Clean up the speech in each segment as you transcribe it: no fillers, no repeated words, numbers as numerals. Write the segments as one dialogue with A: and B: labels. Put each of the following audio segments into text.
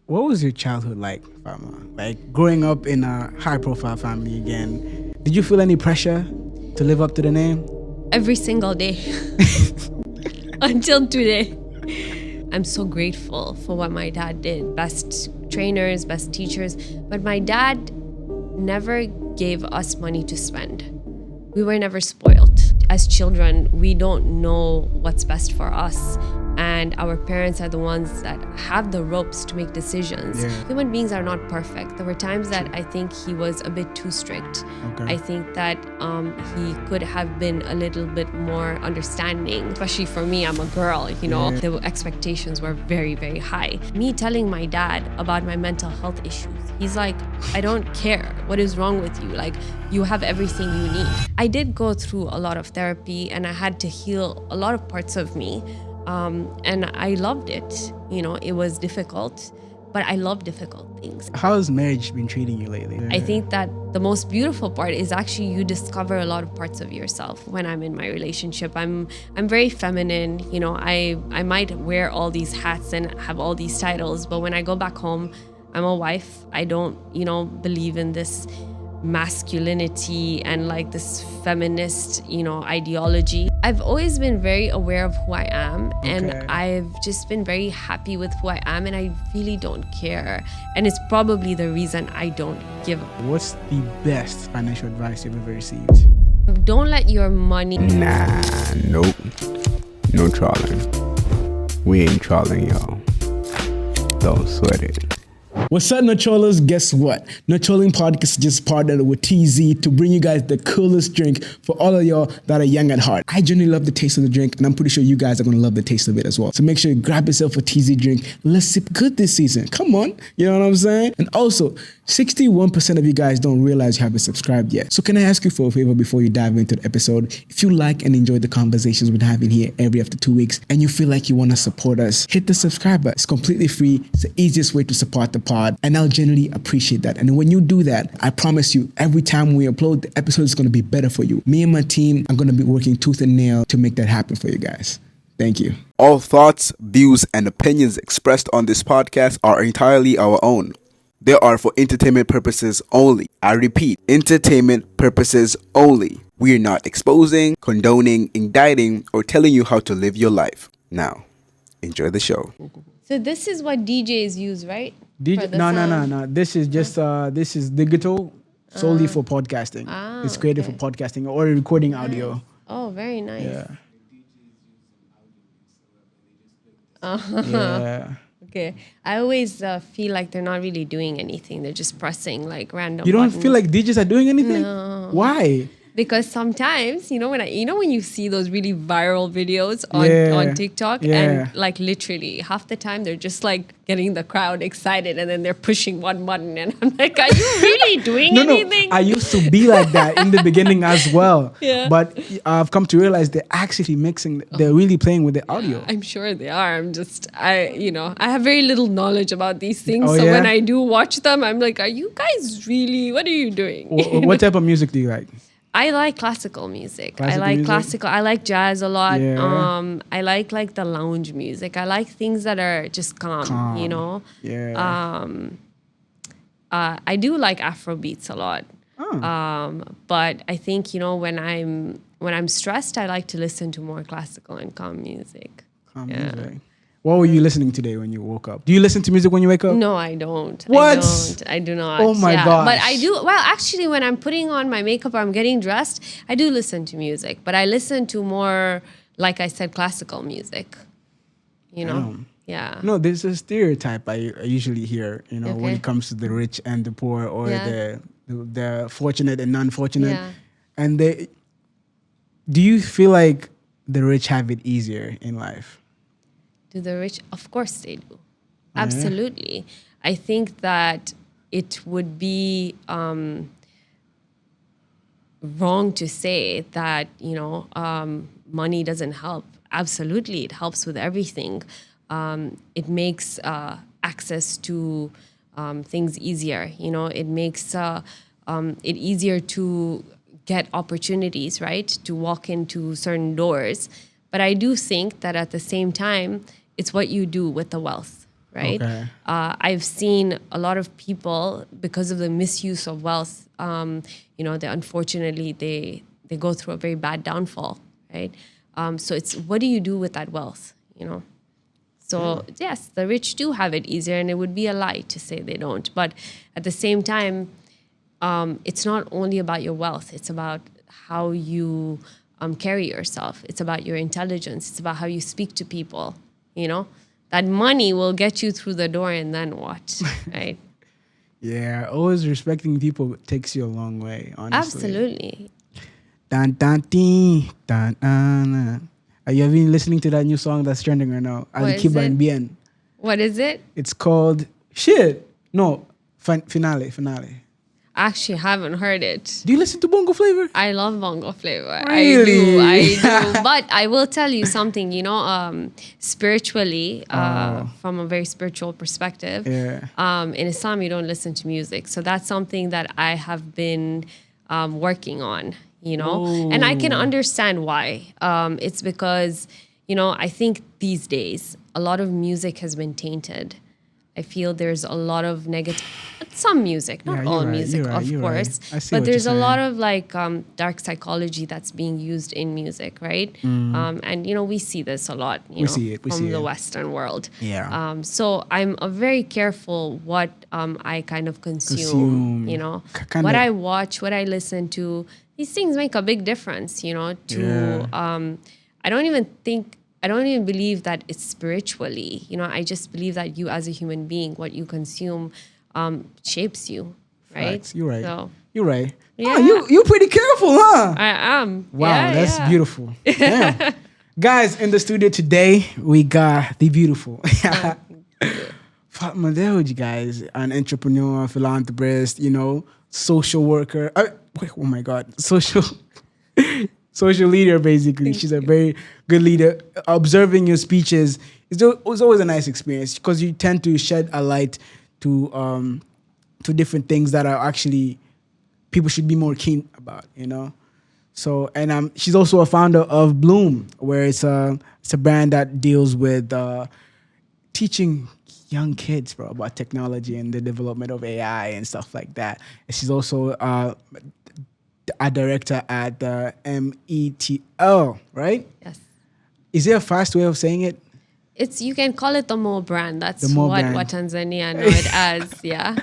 A: What was your childhood like, Fatema? Like growing up in a high-profile family again, did you feel any pressure to live up to the name?
B: Every single day until today. I'm so grateful for what my dad did. Best trainers, best teachers. But my dad never gave us money to spend. We were never spoiled. As children, we don't know what's best for us. And our parents are the ones that have the ropes to make decisions.
A: Yeah.
B: Human beings are not perfect. There were times that I think he was a bit too strict.
A: Okay.
B: I think that he could have been a little bit more understanding. Especially for me, I'm a girl, you know.
A: Yeah.
B: The expectations were very, very high. Me telling my dad about my mental health issues, he's like, I don't care. What is wrong with you? Like, you have everything you need. I did go through a lot of therapy and I had to heal a lot of parts of me. And I loved it. You know, it was difficult, but I love difficult things.
A: How has marriage been treating you lately?
B: I think that the most beautiful part is actually you discover a lot of parts of yourself. When I'm in my relationship, I'm very feminine. You know, I might wear all these hats and have all these titles, but when I go back home, I'm a wife. I don't, you know, believe in this masculinity and like this feminist, you know, ideology. I've always been very aware of who I am, and I've just been very happy with who I am, and I really don't care. And it's probably the reason I don't give up.
A: What's the best financial advice you've ever received?
B: Don't let your money...
C: Nah, nope. No trawling. We ain't trawling, y'all. Don't sweat it.
A: What's up, Nocholas? Guess what? Nocholing Podcast just partnered with Tzee to bring you guys the coolest drink for all of y'all that are young at heart. I genuinely love the taste of the drink, and I'm pretty sure you guys are going to love the taste of it as well. So make sure you grab yourself a Tzee drink. Let's sip good this season. Come on. You know what I'm saying? And also, 61% of you guys don't realize you haven't subscribed yet. So can I ask you for a favor before you dive into the episode? If you like and enjoy the conversations we're having here every after 2 weeks, and you feel like you want to support us, hit the subscribe button. It's completely free. It's the easiest way to support the pod, and I'll genuinely appreciate that. And when you do that, I promise you, every time we upload, the episode is going to be better for you. Me and my team are going to be working tooth and nail to make that happen for you guys. Thank you.
C: All thoughts, views, and opinions expressed on this podcast are entirely our own. They are for entertainment purposes only. I repeat, entertainment purposes only. We are not exposing, condoning, indicting, or telling you how to live your life. Now, enjoy the show.
B: So this is what DJs use, right?
A: No. This is just this is digital solely for podcasting. It's created for podcasting or recording audio.
B: Oh, very nice.
A: Yeah.
B: Yeah. Okay. I always feel like they're not really doing anything. They're just pressing like random
A: You don't
B: buttons.
A: feel like DJs are doing anything?
B: No.
A: Why?
B: Because sometimes, when you see those really viral videos on TikTok, and like literally half the time they're just like getting the crowd excited, and then they're pushing one button, and I'm like, are you really doing anything?
A: No, I used to be like that in the beginning as well.
B: Yeah.
A: But I've come to realize they're actually mixing, they're really playing with the audio.
B: I'm sure they are. I have very little knowledge about these things.
A: Oh,
B: so
A: yeah?
B: when I do watch them, I'm like, are you guys really, what are you doing?
A: What type of music do you like?
B: I like classical music.
A: Classical.
B: I like jazz a lot.
A: Yeah.
B: I like the lounge music. I like things that are just calm. You know.
A: Yeah.
B: I do like Afro beats a lot.
A: Oh.
B: But I think when I'm stressed, I like to listen to more classical and calm music.
A: Music. What were you listening today when you woke up? Do you listen to music when you wake up?
B: No, I don't.
A: What?
B: I do not.
A: Oh my gosh.
B: But I do. Well, actually, when I'm putting on my makeup or I'm getting dressed, I do listen to music. But I listen to more, like I said, classical music. Yeah.
A: No, there's a stereotype I usually hear, when it comes to the rich and the poor, or the fortunate and non-fortunate.
B: Yeah.
A: And do you feel like the rich have it easier in life?
B: Do the rich? Of course they do. Absolutely. I think that it would be wrong to say that, money doesn't help. Absolutely, it helps with everything. It makes access to things easier. It makes it easier to get opportunities, right? To walk into certain doors. But I do think that at the same time, it's what you do with the wealth, right?
A: Okay.
B: I've seen a lot of people, because of the misuse of wealth, they unfortunately they go through a very bad downfall, right? So it's, what do you do with that wealth, So yes, the rich do have it easier, and it would be a lie to say they don't. But at the same time, it's not only about your wealth. It's about how you carry yourself. It's about your intelligence. It's about how you speak to people, That money will get you through the door, and then what, right?
A: Yeah, always respecting people takes you a long way, honestly.
B: Absolutely.
A: Dun, dun, dun, dun, dun. Are you been listening to that new song that's trending right now?
B: What is
A: Alikiba
B: it?
A: and Bien.
B: What is it?
A: It's called shit. No, finale.
B: Actually, haven't heard it.
A: Do you listen to Bongo Flavor?
B: I love Bongo flavor.
A: Really?
B: I do. But I will tell you something, spiritually, from a very spiritual perspective, in Islam, you don't listen to music. So that's something that I have been working on, And I can understand why. It's because, I think these days, a lot of music has been tainted. I feel there's a lot of negative, some music, not all music, of course, but there's a lot of dark psychology that's being used in music, right? And we see this a lot, from the Western world.
A: Yeah.
B: So I'm very careful what I kind of consume. What I watch, what I listen to. These things make a big difference, I don't even believe that it's spiritually, I just believe that you as a human being, what you consume shapes you, right?
A: Facts. You're right.
B: So,
A: you're right.
B: Yeah.
A: Oh, you're pretty careful, huh?
B: I am.
A: Wow,
B: Yeah,
A: that's beautiful. Damn. Guys, in the studio today, we got the beautiful Fatema Dewji, guys, an entrepreneur, philanthropist, social worker. Oh my God, social leader, basically. She's a very good leader. Observing your speeches is always a nice experience because you tend to shed a light to different things that are actually people should be more keen about, So, and she's also a founder of Bloom, where it's a brand that deals with teaching young kids, about technology and the development of AI and stuff like that. And she's also a director at the METL, right?
B: Yes.
A: Is there a fast way of saying it?
B: You can call it the Mo brand. That's
A: Mo
B: what
A: brand.
B: Tanzania know it as. Yeah.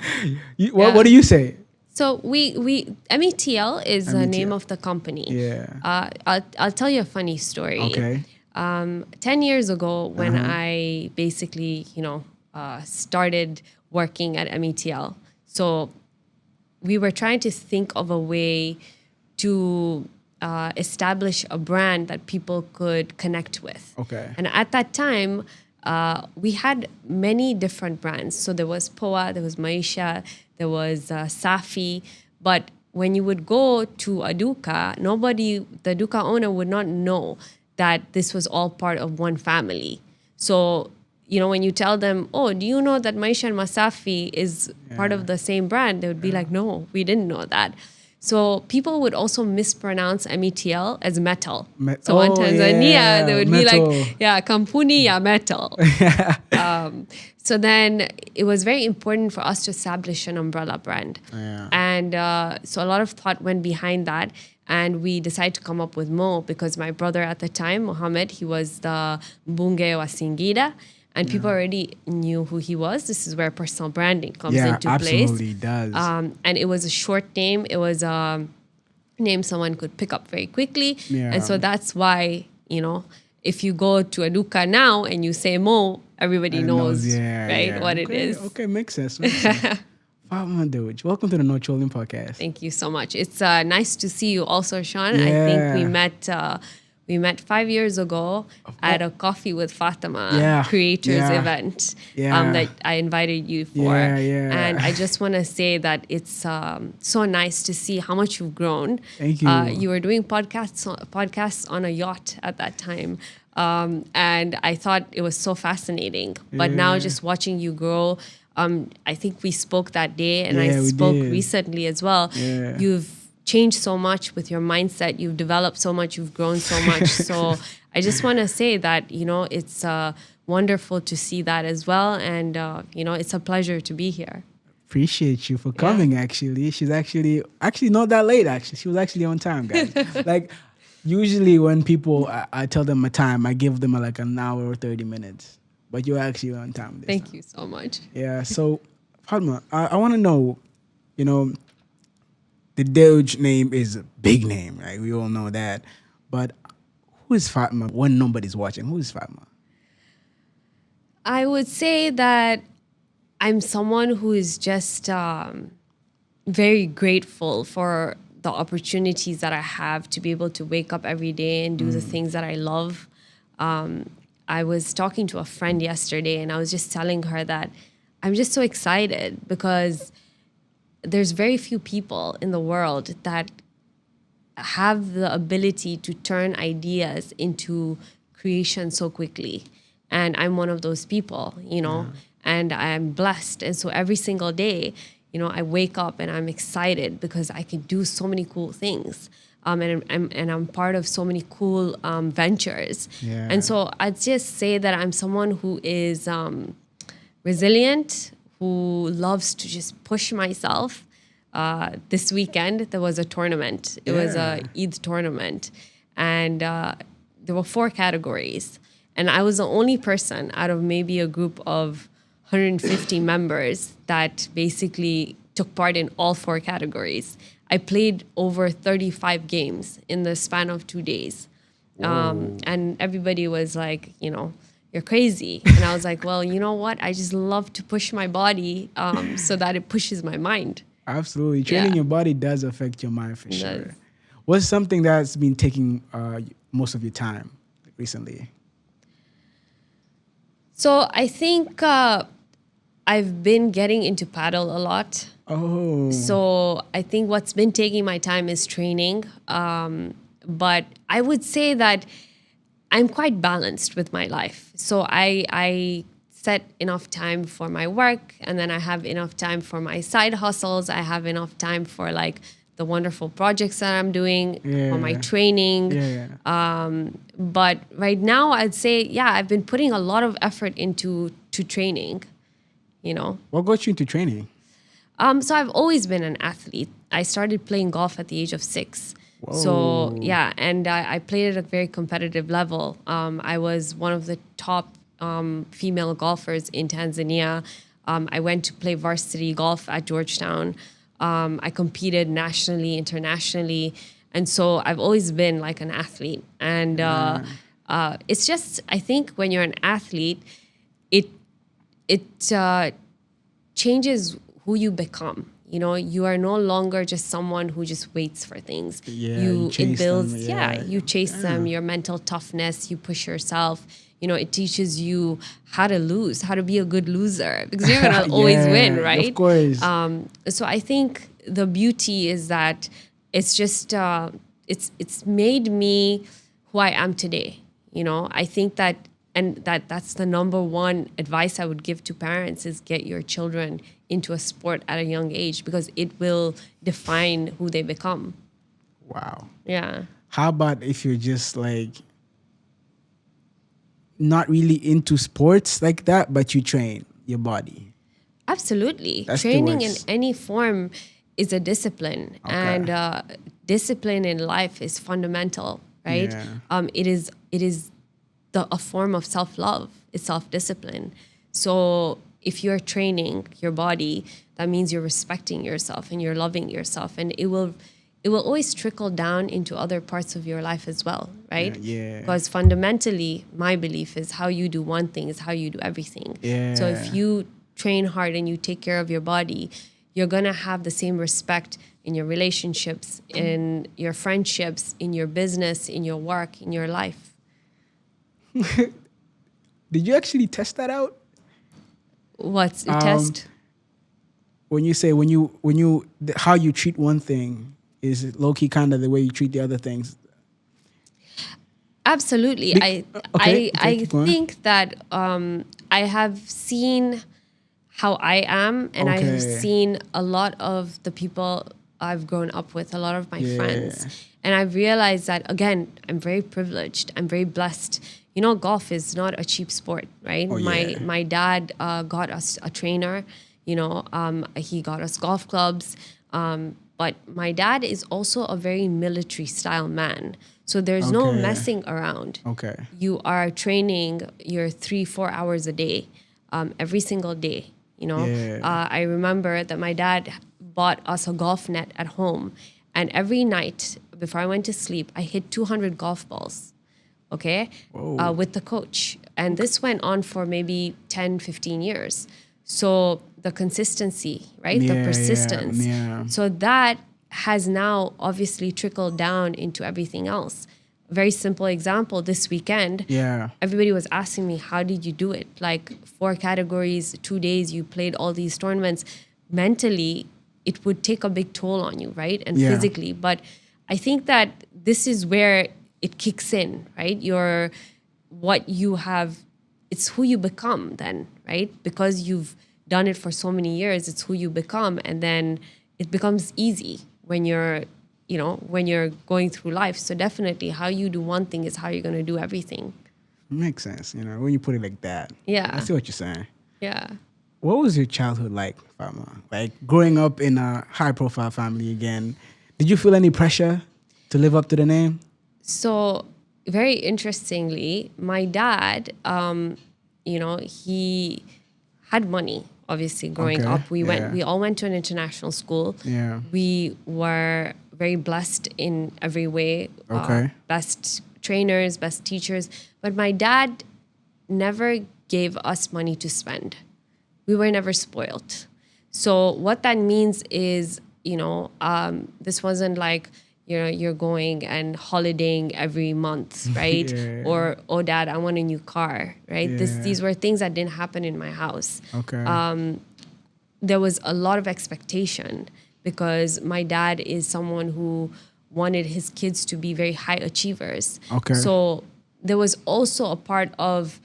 A: What do you say?
B: So we METL is the
A: METL.
B: name of the company.
A: Yeah.
B: I'll tell you a funny story.
A: Okay.
B: 10 years ago, when I basically started working at METL, so we were trying to think of a way to establish a brand that people could connect with.
A: Okay.
B: And at that time, we had many different brands. So there was Poa, there was Maisha, there was Safi. But when you would go to a duka, the duka owner would not know that this was all part of one family. So, when you tell them, oh, do you know that Maisha and Masafi is part of the same brand? They would be like, no, we didn't know that. So people would also mispronounce METL as metal. So in Tanzania, they would
A: metal.
B: be like, kampuni ya metal. So then it was very important for us to establish an umbrella brand.
A: Yeah.
B: And so a lot of thought went behind that. And we decided to come up with Mo because my brother at the time, Mohammed, he was the Mbunge wa Singida. And people already knew who he was. This is where personal branding comes into place.
A: Yeah, absolutely does.
B: And it was a short name. It was a name someone could pick up very quickly.
A: Yeah.
B: And so that's why, if you go to a duka now and you say Mo, everybody knows what it is.
A: Okay, makes sense. Fatema Dewji, welcome to the No Trolling Podcast.
B: Thank you so much. It's nice to see you also, Sean. I think we met 5 years ago at a Coffee with Fatema creators event that I invited you for. And I just want to say that it's so nice to see how much you've grown.
A: Thank you.
B: You were doing podcasts on a yacht at that time. And I thought it was so fascinating. But now just watching you grow, I think we spoke that day and I spoke recently as well.
A: Yeah.
B: You've changed so much with your mindset. You've developed so much. You've grown so much. So I just want to say that, it's wonderful to see that as well. And, it's a pleasure to be here.
A: Appreciate you for coming. Actually, she's actually not that late. Actually, she was actually on time, guys. Like usually when people, I tell them my time, I give them like an hour or 30 minutes. But you're actually on time.
B: Thank you so much.
A: Yeah. So, Fatema, I want to know, the Dewji name is a big name, right? We all know that. But who is Fatema when nobody's watching? Who is Fatema?
B: I would say that I'm someone who is just very grateful for the opportunities that I have to be able to wake up every day and do the things that I love. I was talking to a friend yesterday and I was just telling her that I'm just so excited because there's very few people in the world that have the ability to turn ideas into creation so quickly. And I'm one of those people, and I'm blessed. And so every single day, I wake up and I'm excited because I can do so many cool things. And I'm part of so many cool ventures.
A: Yeah.
B: And so I'd just say that I'm someone who is resilient, who loves to just push myself. This weekend, there was a tournament. It was a Eid tournament. And there were 4 categories. And I was the only person out of maybe a group of 150 members that basically took part in all 4 categories. I played over 35 games in the span of 2 days. And everybody was like, you're crazy. And I was like, well, you know what? I just love to push my body so that it pushes my mind.
A: Absolutely. Training your body does affect your mind for sure. What's something that's been taking most of your time recently?
B: So I think I've been getting into paddle a lot.
A: Oh.
B: So I think what's been taking my time is training. But I would say that I'm quite balanced with my life. So I set enough time for my work, and then I have enough time for my side hustles. I have enough time for like the wonderful projects that I'm doing, for my training. But right now I'd say, I've been putting a lot of effort into training,
A: What got you into training?
B: So I've always been an athlete. I started playing golf at the age of 6.
A: Whoa.
B: So and I played at a very competitive level. I was one of the top female golfers in Tanzania. I went to play varsity golf at Georgetown. I competed nationally, internationally. And so I've always been like an athlete. And it's just, I think when you're an athlete, it changes who you become. You are no longer just someone who just waits for things.
A: You chase them.
B: You chase them, your mental toughness, you push yourself. It teaches you how to lose, how to be a good loser, because you're going to always win, right?
A: Of course.
B: So I think the beauty is that it's just, it's made me who I am today. I think that, and that's the number one advice I would give to parents is get your children into a sport at a young age, because it will define who they become.
A: Wow.
B: Yeah.
A: How about if you're just like not really into sports like that, but you train your body?
B: Absolutely.
A: That's
B: Training in any form is a discipline.
A: Okay.
B: And discipline in life is fundamental, right?
A: Yeah.
B: It is a form of self-love. It's self-discipline. So if you're training your body, that means you're respecting yourself and you're loving yourself. And it will always trickle down into other parts of your life as well, right?
A: Yeah.
B: Because fundamentally, my belief is how you do one thing is how you do everything.
A: Yeah.
B: So if you train hard and you take care of your body, you're going to have the same respect in your relationships, in your friendships, in your business, in your work, in your life.
A: Did you actually test that out?
B: What's a test?
A: When you say how you treat one thing is low-key kind of the way you treat the other things.
B: Absolutely. I think that I have seen how I am, and I have seen a lot of the people I've grown up with, a lot of my
A: Yeah.
B: friends. And I've realized that, again, I'm very privileged. I'm very blessed. You know, golf is not a cheap sport, right?
A: Oh, yeah.
B: My dad got us a trainer. You know, he got us golf clubs. But my dad is also a very military style man. So there's no
A: Okay.
B: messing around.
A: Okay.
B: You are training your 3-4 hours a day, every single day. You know,
A: Yeah.
B: I remember that my dad bought us a golf net at home, and every night before I went to sleep, I hit 200 golf balls. Okay, with the coach, and this went on for maybe 10, 15 years. So the consistency, right? The
A: Yeah,
B: persistence.
A: yeah.
B: So that has now obviously trickled down into everything else. Very simple example, this weekend,
A: Yeah.
B: everybody was asking me, how did you do it? Like 4 categories, 2 days, you played all these tournaments. Mentally, it would take a big toll on you, right? And
A: Yeah.
B: physically. But I think that this is where it kicks in, right? What you have, it's who you become then, right? Because you've done it for so many years, it's who you become. And then it becomes easy when you're, when you're going through life. So definitely how you do one thing is how you're going to do everything.
A: Makes sense, when you put it like that.
B: Yeah.
A: I see what you're saying.
B: Yeah.
A: What was your childhood like, Fatema? Like growing up in a high-profile family again, did you feel any pressure to live up to the name?
B: So very interestingly, my dad, he had money, obviously, growing
A: Okay,
B: up.
A: yeah.
B: We all went to an international school.
A: Yeah.
B: We were very blessed in every way.
A: Okay.
B: Best trainers, best teachers. But my dad never gave us money to spend. We were never spoiled. So what that means is, this wasn't like, you're going and holidaying every month, right?
A: Yeah.
B: Or, oh, dad, I want a new car, right?
A: Yeah.
B: These were things that didn't happen in my house.
A: Okay.
B: There was a lot of expectation because my dad is someone who wanted his kids to be very high achievers.
A: Okay.
B: So there was also a part of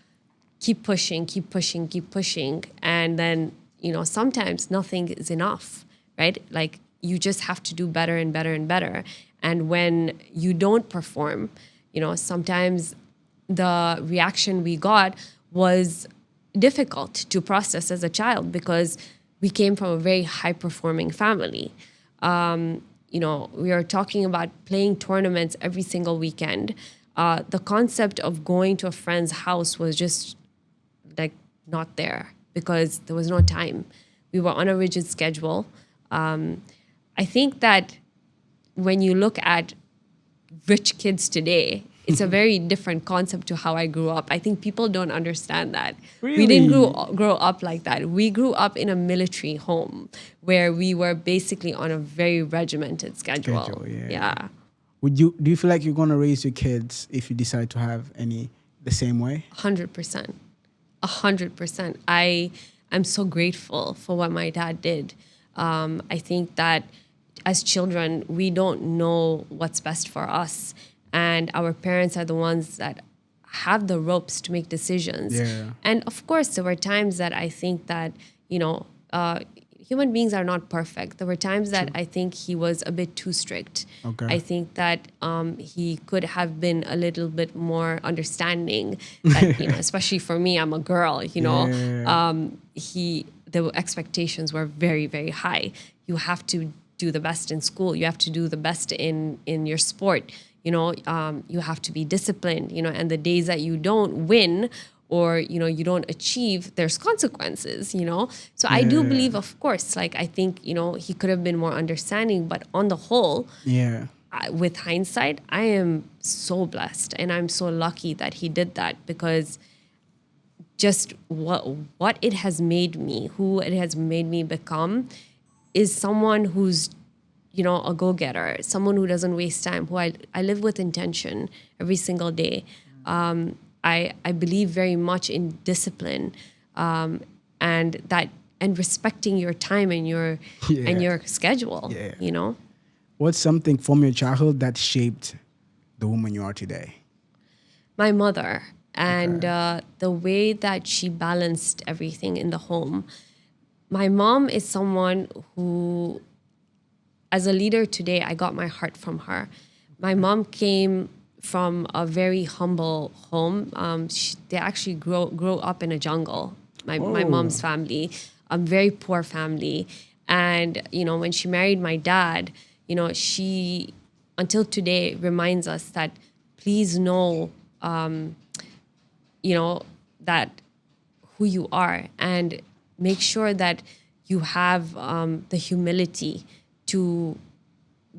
B: keep pushing, keep pushing, keep pushing. And then, sometimes nothing is enough, right? Like you just have to do better and better and better. And when you don't perform, sometimes the reaction we got was difficult to process as a child because we came from a very high performing family. We are talking about playing tournaments every single weekend. The concept of going to a friend's house was just like not there because there was no time. We were on a rigid schedule. I think that when you look at rich kids today, it's a very different concept to how I grew up. I think people don't understand that.
A: Really?
B: We didn't grow up like that. We grew up in a military home where we were basically on a very regimented schedule. Yeah.
A: Do you feel like you're going to raise your kids if you decide to have any the same way?
B: 100%. 100%. I am so grateful for what my dad did. I think that as children, we don't know what's best for us. And our parents are the ones that have the ropes to make decisions.
A: Yeah.
B: And of course, there were times that I think that, human beings are not perfect. There were times that I think he was a bit too strict.
A: Okay.
B: I think that he could have been a little bit more understanding. That, especially for me, I'm a girl. The expectations were very, very high. You have to do the best in school. You have to do the best in your sport. You have to be disciplined. And the days that you don't win or you don't achieve, there's consequences. So I do believe, of course, like I think he could have been more understanding, but on the whole, with hindsight, I am so blessed and I'm so lucky that he did that because just what it has made me, who it has made me become, is someone who's a go-getter, someone who doesn't waste time, who I live with intention every single day. I believe very much in discipline and respecting your time and your schedule.
A: What's something from your childhood that shaped the woman you are today?
B: My mother and the way that she balanced everything in the home. My mom is someone who, as a leader today, I got my heart from her. My mom came from a very humble home. They actually grew up in a jungle. My mom's family, a very poor family. And, when she married my dad, she, until today, reminds us that please know, that who you are, and make sure that you have the humility to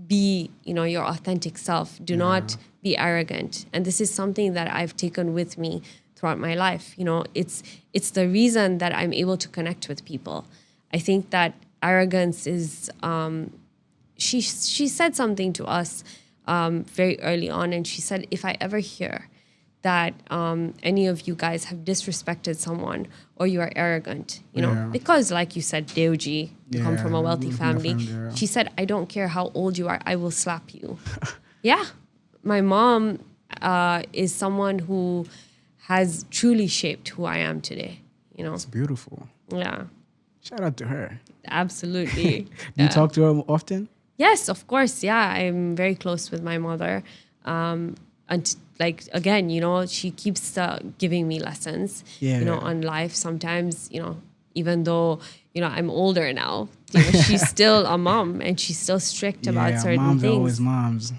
B: be, your authentic self. Do not be arrogant. And this is something that I've taken with me throughout my life. It's the reason that I'm able to connect with people. I think that arrogance is, she said something to us very early on, and she said, if I ever hear that any of you guys have disrespected someone or you are arrogant, because like you said, Dewji, you come from a wealthy family. She said, I don't care how old you are, I will slap you. Yeah. My mom is someone who has truly shaped who I am today.
A: It's beautiful.
B: Yeah.
A: Shout out to her.
B: Absolutely.
A: Do you talk to her often?
B: Yes, of course. Yeah, I'm very close with my mother. And again, she keeps giving me lessons, on life. Sometimes, even though, I'm older now, she's still a mom, and she's still strict about certain
A: moms
B: things.
A: Are always moms.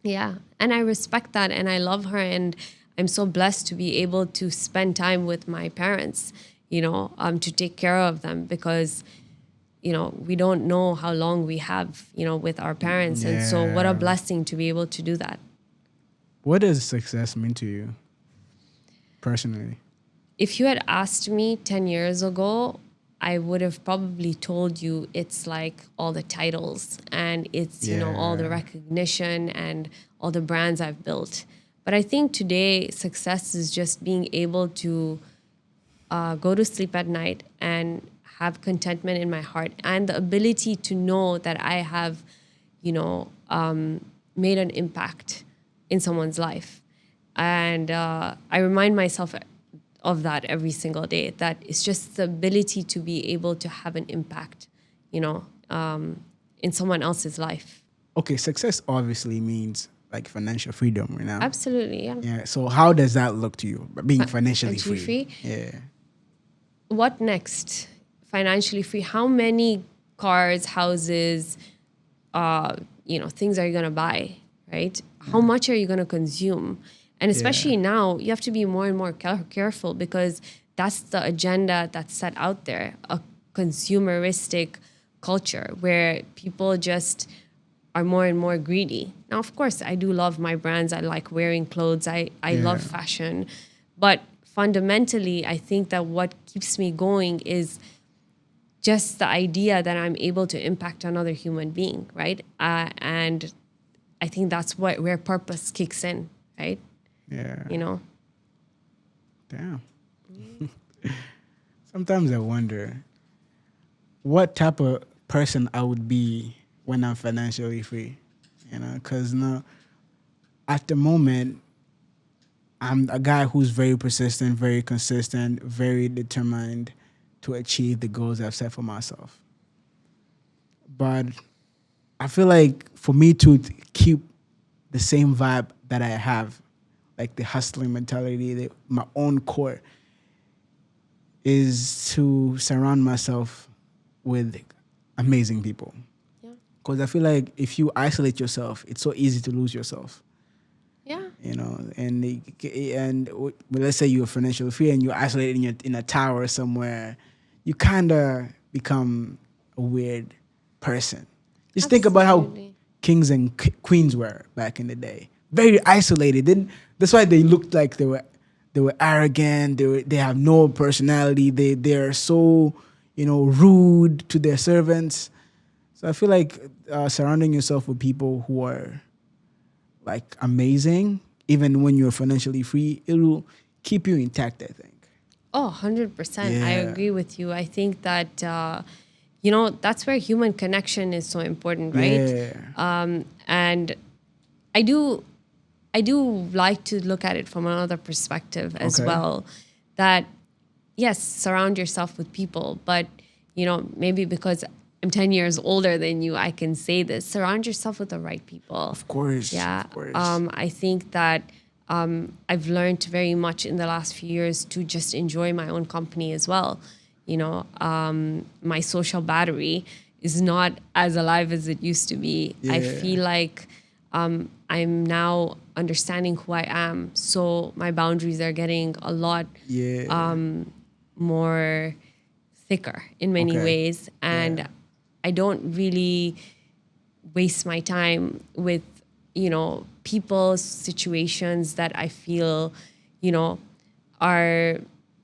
B: Yeah. And I respect that, and I love her, and I'm so blessed to be able to spend time with my parents, to take care of them, because we don't know how long we have, with our parents. And so what a blessing to be able to do that.
A: What does success mean to you personally?
B: If you had asked me 10 years ago, I would have probably told you it's like all the titles, and it's, all the recognition and all the brands I've built. But I think today success is just being able to go to sleep at night and have contentment in my heart, and the ability to know that I have, made an impact in someone's life. And I remind myself of that every single day, that it's just the ability to be able to have an impact, in someone else's life.
A: Okay, success obviously means like financial freedom,
B: Absolutely, yeah.
A: Yeah. So how does that look to you, being financially free? Yeah.
B: What next? Financially free. How many cars, houses, things are you going to buy, right? How much are you going to consume? And especially now, you have to be more and more careful, because that's the agenda that's set out there, a consumeristic culture where people just are more and more greedy. Now, of course, I do love my brands. I like wearing clothes. I love fashion. But fundamentally, I think that what keeps me going is just the idea that I'm able to impact another human being, right? And I think that's where purpose kicks in, right?
A: Yeah. Damn. Sometimes I wonder what type of person I would be when I'm financially free, because at the moment, I'm a guy who's very persistent, very consistent, very determined to achieve the goals I've set for myself. But I feel like for me to keep the same vibe that I have, like the hustling mentality, my own core, is to surround myself with amazing people. Because I feel like if you isolate yourself, it's so easy to lose yourself.
B: Yeah.
A: And let's say you're financially free and you're isolated in a tower somewhere, you kind of become a weird person. Just think about how kings and queens were back in the day. Very isolated. That's why they looked like they were arrogant. They have no personality. They're so rude to their servants. So I feel like surrounding yourself with people who are like amazing, even when you're financially free, it will keep you intact, I think.
B: Oh, 100%. Yeah. I agree with you. I think that, that's where human connection is so important, right?
A: Yeah.
B: And I do like to look at it from another perspective as well, that yes, surround yourself with people, but maybe because I'm 10 years older than you, I can say this. Surround yourself with the right people.
A: Of course.
B: Yeah.
A: Of course.
B: I think that I've learned very much in the last few years to just enjoy my own company as well. You know, my social battery is not as alive as it used to be. I
A: Yeah.
B: feel like I'm now understanding who I am. So my boundaries are getting a lot more thicker in many
A: Okay.
B: ways. And
A: Yeah.
B: I don't really waste my time with, people's situations that I feel, are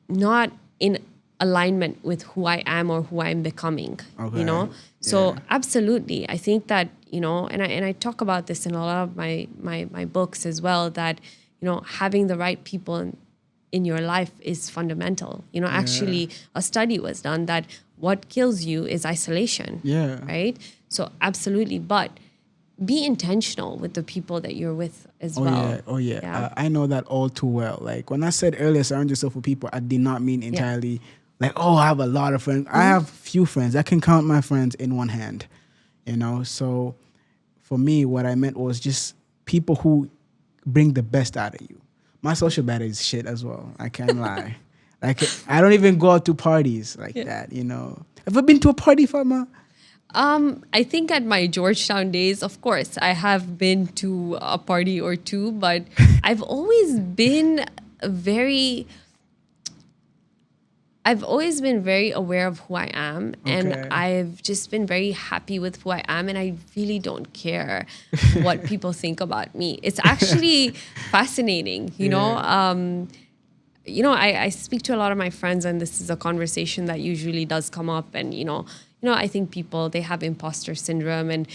B: not in alignment with who I am or who I'm becoming,
A: Okay.
B: So
A: Yeah.
B: absolutely. I think that, and I talk about this in a lot of my books as well, that, having the right people in your life is fundamental. Actually a study was done that what kills you is isolation.
A: Yeah.
B: Right? So absolutely. But be intentional with the people that you're with as well.
A: Oh yeah.
B: Yeah.
A: I know that all too well. Like when I said earlier, surround yourself with people, I did not mean entirely like, oh, I have a lot of friends. I have few friends. I can count my friends in one hand, So for me, what I meant was just people who bring the best out of you. My social battery is shit as well. I can't lie. Like I don't even go out to parties like that, Ever been to a party, Fatma?
B: I think at my Georgetown days, of course, I have been to a party or two, but I've always been very aware of who I am, and
A: Okay.
B: I've just been very happy with who I am, and I really don't care what people think about me. It's actually fascinating, I speak to a lot of my friends, and this is a conversation that usually does come up. And, I think people, they have imposter syndrome, and,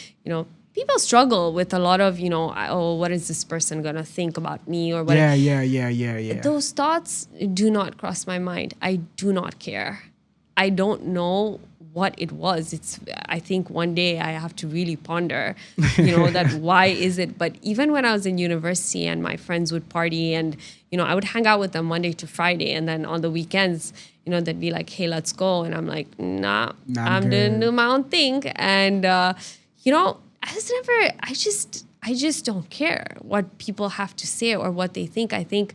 B: people struggle with a lot of, oh, what is this person going to think about me or what?
A: Yeah.
B: Those thoughts do not cross my mind. I do not care. I don't know what it was. I think one day I have to really ponder, that why is it? But even when I was in university and my friends would party and, I would hang out with them Monday to Friday. And then on the weekends, they'd be like, hey, let's go. And I'm like, nah, I'm
A: good.
B: doing my own thing. And, I just don't care what people have to say or what they think. I think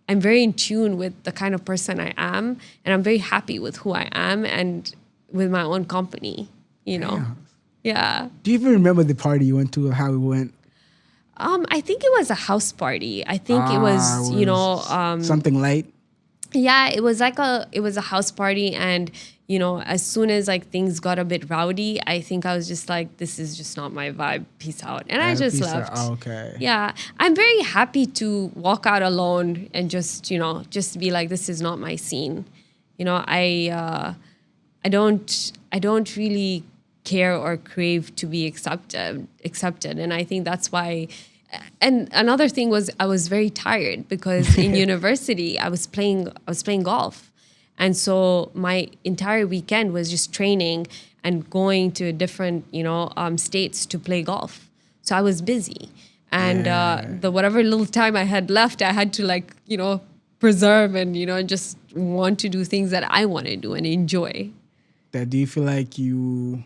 B: I'm very in tune with the kind of person I am, and I'm very happy with who I am and with my own company, Yeah.
A: Do you even remember the party you went to or how it went?
B: I think it was a house party. I think it was,
A: something light.
B: Yeah, it was a house party, and as soon as like things got a bit rowdy, I think I was just like, this is just not my vibe. Peace out, and I just left.
A: Okay.
B: Yeah, I'm very happy to walk out alone and just be like, this is not my scene. I don't really care or crave to be accepted, and I think that's why. And another thing was I was very tired because in university I was playing golf, and so my entire weekend was just training and going to different states to play golf. So I was busy, and the whatever little time I had left, I had to preserve and just want to do things that I want to do and enjoy.
A: Do you feel like you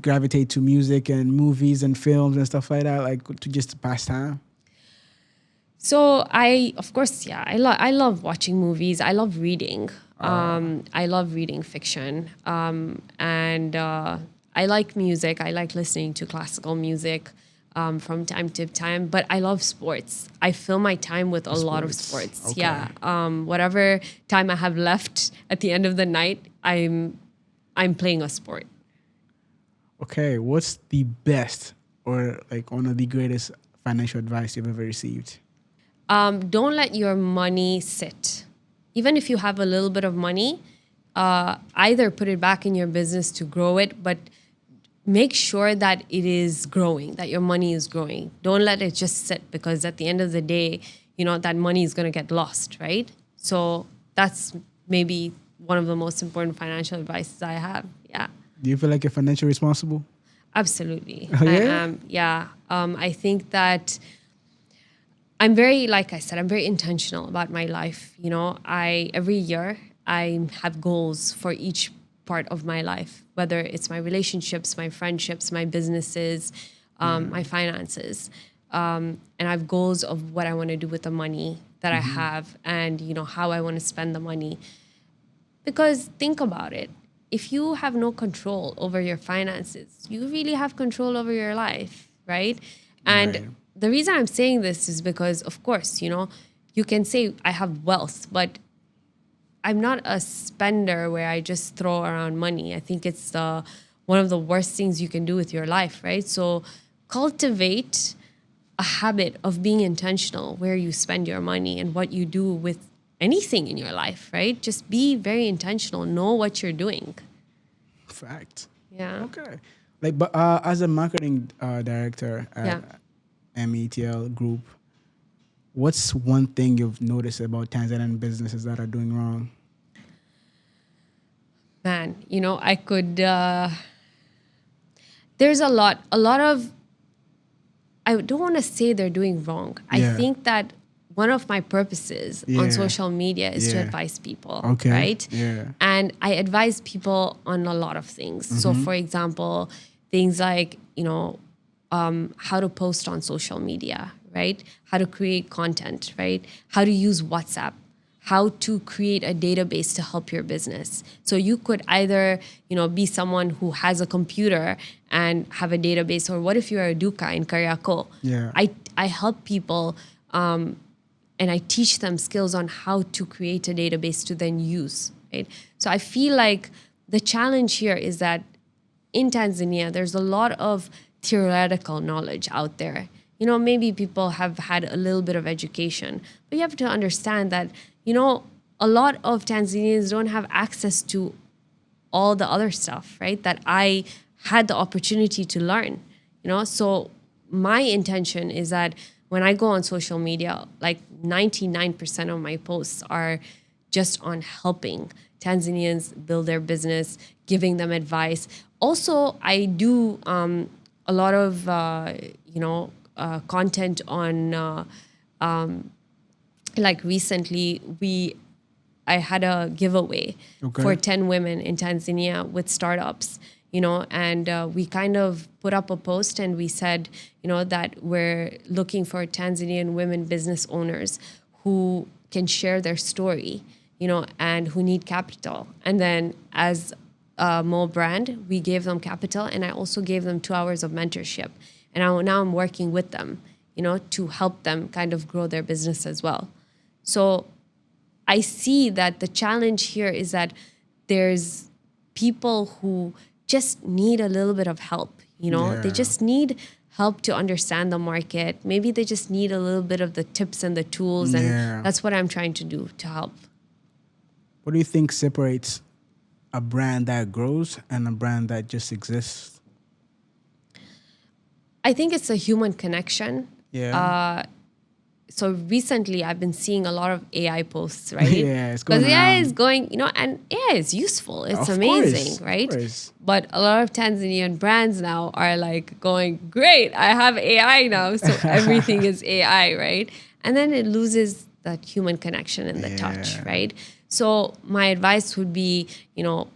A: gravitate to music and movies and films and stuff like that, like to just pass time?
B: So I love watching movies. I love reading. I love reading fiction. And I like music. I like listening to classical music from time to time. But I love sports. I fill my time with a lot of sports.
A: Okay.
B: Yeah. Whatever time I have left at the end of the night, I'm playing a sport.
A: Okay, what's the best or like one of the greatest financial advice you've ever received?
B: Don't let your money sit. Even if you have a little bit of money, either put it back in your business to grow it, but make sure that it is growing, that your money is growing. Don't let it just sit, because at the end of the day, that money is going to get lost, right? So that's maybe one of the most important financial advices I have. Yeah.
A: Do you feel like you're financially responsible?
B: Absolutely.
A: Oh, yeah?
B: I am. Yeah. I think that I'm very intentional about my life. Every year I have goals for each part of my life, whether it's my relationships, my friendships, my businesses, my finances. And I have goals of what I want to do with the money that I have, and how I want to spend the money. Because think about it. If you have no control over your finances, you really have control over your life, right? And
A: Right.
B: the reason I'm saying this is because, of course, you can say I have wealth, but I'm not a spender where I just throw around money. I think it's one of the worst things you can do with your life, right? So cultivate a habit of being intentional where you spend your money and what you do with anything in your life, right? Just be very intentional. Know what you're doing.
A: Fact.
B: Yeah.
A: Okay. Like, but as a marketing director
B: Yeah.
A: at METL Group, what's one thing you've noticed about Tanzanian businesses that are doing wrong?
B: Man, I could, there's a lot of, I don't want to say they're doing wrong. I
A: Yeah.
B: think that one of my purposes
A: Yeah.
B: on social media is to
A: Yeah.
B: advise people,
A: Okay.
B: right?
A: Yeah.
B: And I advise people on a lot of things. So, for example, things like, how to post on social media, right? How to create content, right? How to use WhatsApp, how to create a database to help your business. So you could either, be someone who has a computer and have a database, or what if you're a duka in Kariako?
A: Yeah.
B: I help people and I teach them skills on how to create a database to then use, right? So I feel like the challenge here is that in Tanzania, there's a lot of theoretical knowledge out there. Maybe people have had a little bit of education, but you have to understand that, a lot of Tanzanians don't have access to all the other stuff, right? That I had the opportunity to learn, So my intention is that when I go on social media, like 99% of my posts are just on helping Tanzanians build their business, giving them advice. Also, I do a lot of, content on, like recently I had a giveaway
A: Okay.
B: for 10 women in Tanzania with startups, and we kind of put up a post and we said, that we're looking for Tanzanian women business owners who can share their story, and who need capital. And then as a Mo brand, we gave them capital, and I also gave them 2 hours of mentorship. And now I'm working with them, to help them kind of grow their business as well. So I see that the challenge here is that there's people who just need a little bit of help,
A: Yeah.
B: They just need help to understand the market. Maybe they just need a little bit of the tips and the tools,
A: Yeah.
B: and that's what I'm trying to do to help.
A: What do you think separates a brand that grows and a brand that just exists?
B: I think it's a human connection.
A: Yeah.
B: So recently I've been seeing a lot of AI posts, right?
A: Yeah, it's going
B: because AI is
A: around.
B: going, and AI is useful. It's
A: Of
B: amazing,
A: course,
B: right?
A: of course.
B: But a lot of Tanzanian brands now are like going, great, I have AI now, so everything is AI, right? And then it loses that human connection and the touch,
A: Yeah.
B: right? So my advice would be,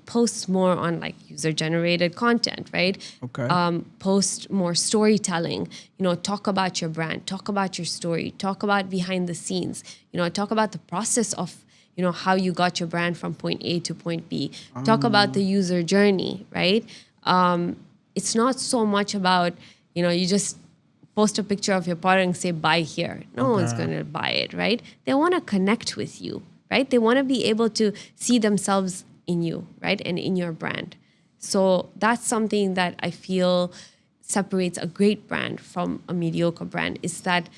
B: post more on like user-generated content, right?
A: Okay.
B: Post more storytelling, talk about your brand, talk about your story, talk about behind the scenes, talk about the process of, how you got your brand from point A to point B, talk about the user journey, right? It's not so much about, you just post a picture of your product and say, buy here. No one's going to buy it, right? They want to connect with you, right? They want to be able to see themselves in you, right? And in your brand. So that's something that I feel separates a great brand from a mediocre brand, is that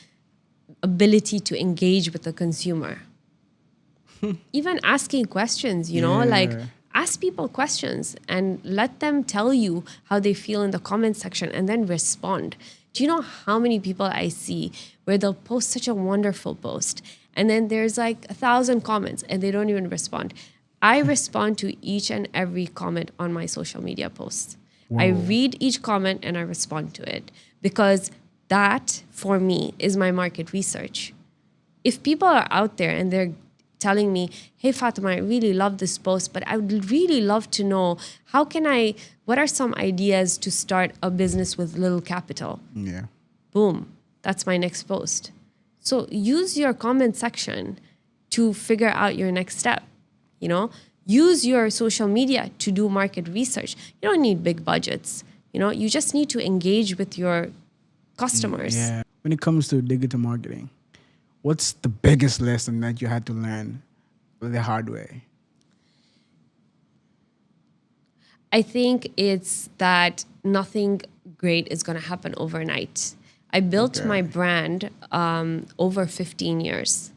B: ability to engage with the consumer. Even asking questions, like
A: Yeah.
B: ask people questions and let them tell you how they feel in the comment section and then respond. Do you know how many people I see where they'll post such a wonderful post and then there's like 1,000 comments and they don't even respond? I respond to each and every comment on my social media posts. I
A: Whoa.
B: read each comment and I respond to it because that, for me, is my market research. If people are out there and they're telling me, hey, Fatima, I really love this post, but I would really love to know what are some ideas to start a business with little capital?
A: Yeah.
B: Boom, that's my next post. So use your comment section to figure out your next step. Use your social media to do market research. You don't need big budgets. You just need to engage with your customers.
A: Yeah. When it comes to digital marketing, what's the biggest lesson that you had to learn the hard way?
B: I think it's that nothing great is going to happen overnight. I built my brand over 15 years.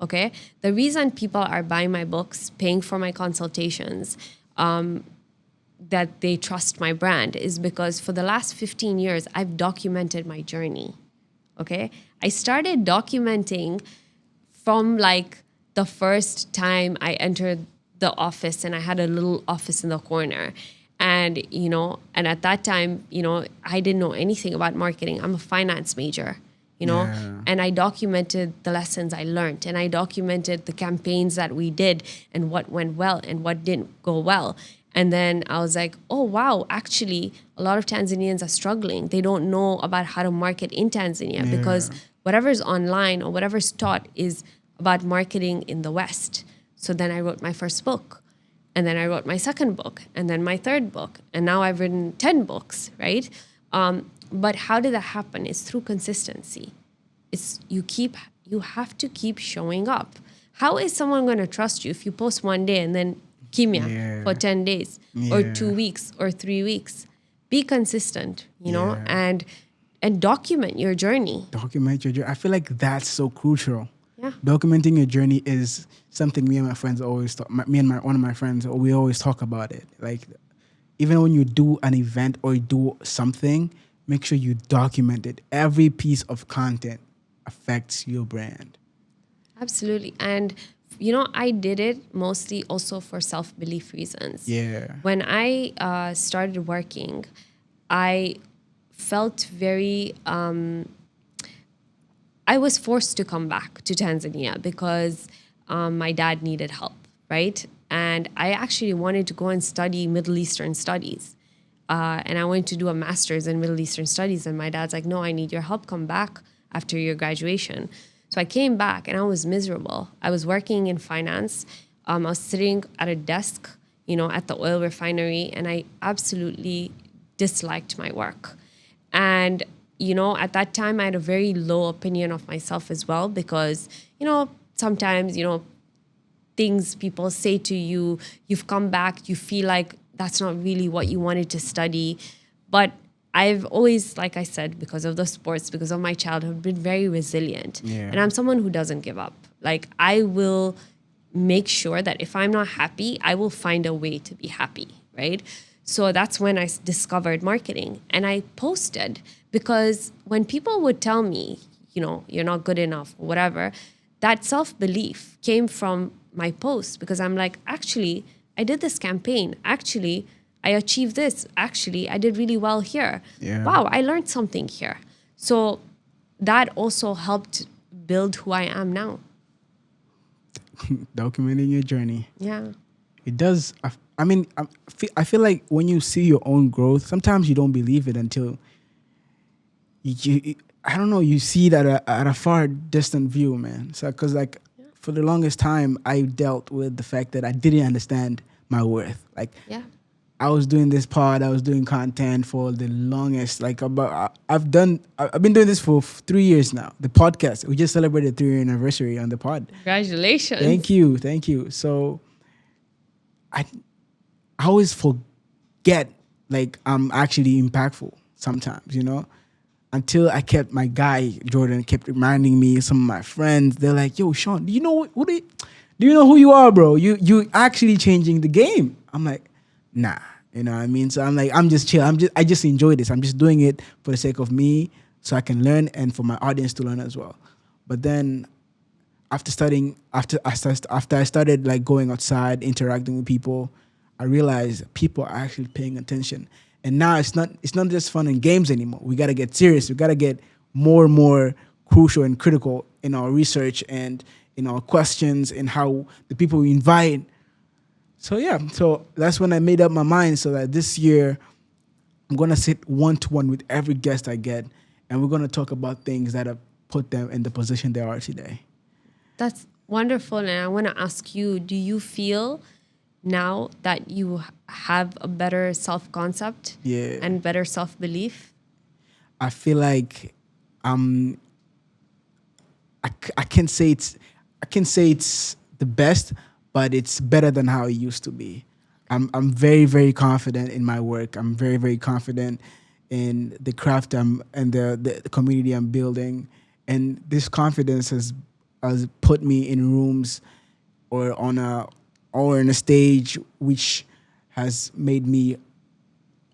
B: Okay? The reason people are buying my books, paying for my consultations, that they trust my brand is because for the last 15 years, I've documented my journey. Okay? I started documenting from like the first time I entered the office, and I had a little office in the corner. And, and at that time, I didn't know anything about marketing. I'm a finance major, and I documented the lessons I learned, and I documented the campaigns that we did and what went well and what didn't go well. And then I was like, oh, wow, actually, a lot of Tanzanians are struggling. They don't know about how to market in Tanzania because whatever's online or whatever's taught is about marketing in the West. So then I wrote my first book, and then I wrote my second book, and then my third book. And now I've written 10 books, right? But how did that happen? It's through consistency. You have to keep showing up. How is someone going to trust you if you post one day and then kimya for 10 days or 2 weeks or 3 weeks? Be consistent, and document your journey.
A: Document your journey. I feel like that's so crucial.
B: Yeah.
A: Documenting your journey is something me and my friends always talk. One of my friends, we always talk about it. Like, even when you do an event or you do something, make sure you document it. Every piece of content affects your brand.
B: Absolutely. And, I did it mostly also for self-belief reasons.
A: Yeah.
B: When I started working, I felt very... I was forced to come back to Tanzania because my dad needed help, right? And I actually wanted to go and study Middle Eastern studies. And I wanted to do a master's in Middle Eastern studies. And my dad's like, no, I need your help. Come back after your graduation. So I came back and I was miserable. I was working in finance. I was sitting at a desk, at the oil refinery. And I absolutely disliked my work. And at that time, I had a very low opinion of myself as well because, sometimes, things people say to you, you've come back, you feel like that's not really what you wanted to study. But I've always, like I said, because of the sports, because of my childhood, been very resilient. Yeah. And I'm someone who doesn't give up. Like, I will make sure that if I'm not happy, I will find a way to be happy, right? So that's when I discovered marketing. And I posted because when people would tell me, you're not good enough or whatever, that self-belief came from my post because I'm like, actually, I did this campaign. Actually, I achieved this. Actually, I did really well here. Yeah. Wow, I learned something here. So that also helped build who I am now.
A: Documenting your journey.
B: Yeah.
A: It does. I feel like when you see your own growth, sometimes you don't believe it until I don't know, you see that at a far distant view, man. So, because for the longest time, I dealt with the fact that I didn't understand my worth. I was doing this pod, I was doing content for the longest. I've been doing this for 3 years now. The podcast, we just celebrated 3-year anniversary on the pod.
B: Congratulations!
A: Thank you. So, I always forget I'm actually impactful sometimes, until I kept my guy Jordan kept reminding me. Some of my friends, they're like, "Yo, Sean, do you know who you are, bro? You actually changing the game." I'm like, nah, you know what I mean? So I'm like, I'm just chill. I just enjoy this. I'm just doing it for the sake of me, so I can learn and for my audience to learn as well. But then after I started going outside, interacting with people, I realized people are actually paying attention. And now it's not just fun and games anymore. We got to get serious. We got to get more and more crucial and critical in our research and in our questions, in how the people we invite. So yeah, so that's when I made up my mind so that this year I'm gonna sit one-to-one with every guest I get, and we're gonna talk about things that have put them in the position they are today.
B: That's wonderful. And I want to ask you, do you feel now that you have a better self-concept
A: Yeah.
B: and better self-belief?
A: I feel like I can say it's the best, but it's better than how it used to be. I'm very, very confident in my work. I'm very, very confident in the craft and the community I'm building. And this confidence has put me in rooms or in a stage which has made me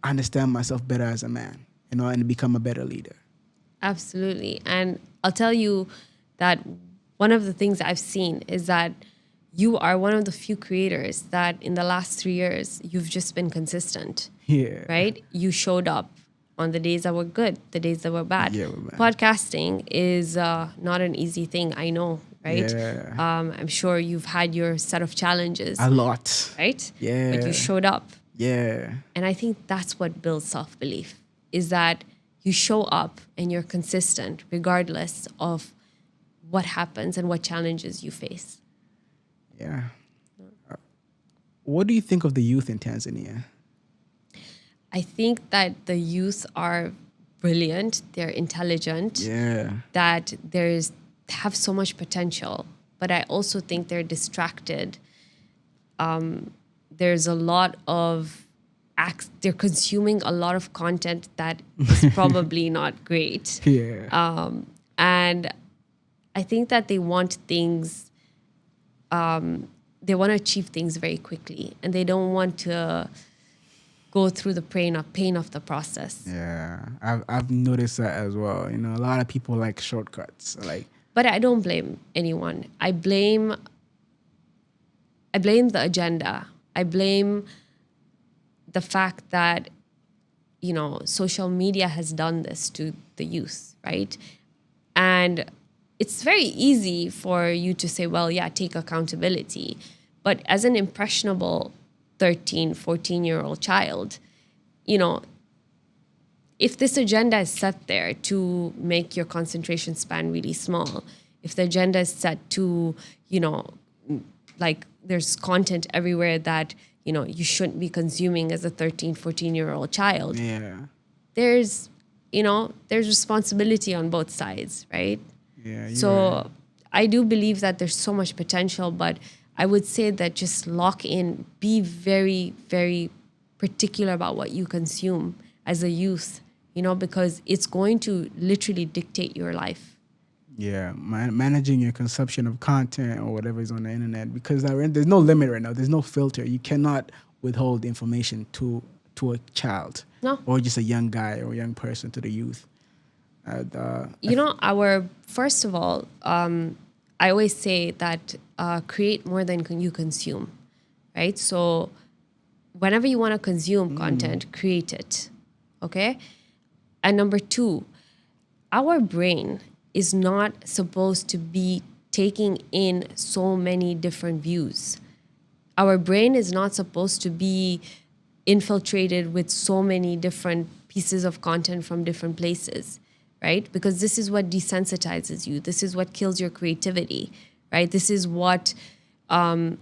A: understand myself better as a man, and become a better leader.
B: Absolutely. And I'll tell you that one of the things I've seen is that you are one of the few creators that in the last 3 years, you've just been consistent.
A: Yeah.
B: Right? You showed up on the days that were good, the days that were bad.
A: Yeah, we're bad.
B: Podcasting is not an easy thing, I know, right?
A: Yeah.
B: I'm sure you've had your set of challenges,
A: A lot.
B: right?
A: Yeah.
B: But you showed up.
A: Yeah.
B: And I think that's what builds self-belief, is that you show up and you're consistent regardless of what happens and what challenges you face.
A: Yeah. What do you think of the youth in Tanzania?
B: I think that the youth are brilliant, they're intelligent,
A: Yeah.
B: that have so much potential, but I also think they're distracted. There's a lot of they're consuming a lot of content that is probably not great.
A: Yeah.
B: And I think that they want things, they want to achieve things very quickly, and they don't want to go through the pain of the process.
A: Yeah. I've noticed that as well. A lot of people like shortcuts.
B: But I don't blame anyone. I blame the agenda. I blame the fact that, social media has done this to the youth, right? And it's very easy for you to say, well, yeah, take accountability. But as an impressionable 13, 14-year-old child, if this agenda is set there to make your concentration span really small, if the agenda is set to, there's content everywhere that, you shouldn't be consuming as a 13, 14-year-old child,
A: Yeah.
B: there's responsibility on both sides, right?
A: Yeah.
B: So I do believe that there's so much potential, but I would say that just lock in, be very, very particular about what you consume as a youth, because it's going to literally dictate your life.
A: Yeah, managing your consumption of content or whatever is on the internet, because there's no limit right now. There's no filter. You cannot withhold information to a child,
B: No.
A: or just a young guy or a young person, to the youth.
B: First of all, I always say that create more than you consume, right? So whenever you want to consume content, create it, okay? And number two, our brain is not supposed to be taking in so many different views. Our brain is not supposed to be infiltrated with so many different pieces of content from different places, right? Because this is what desensitizes you. This is what kills your creativity, right? This is what, from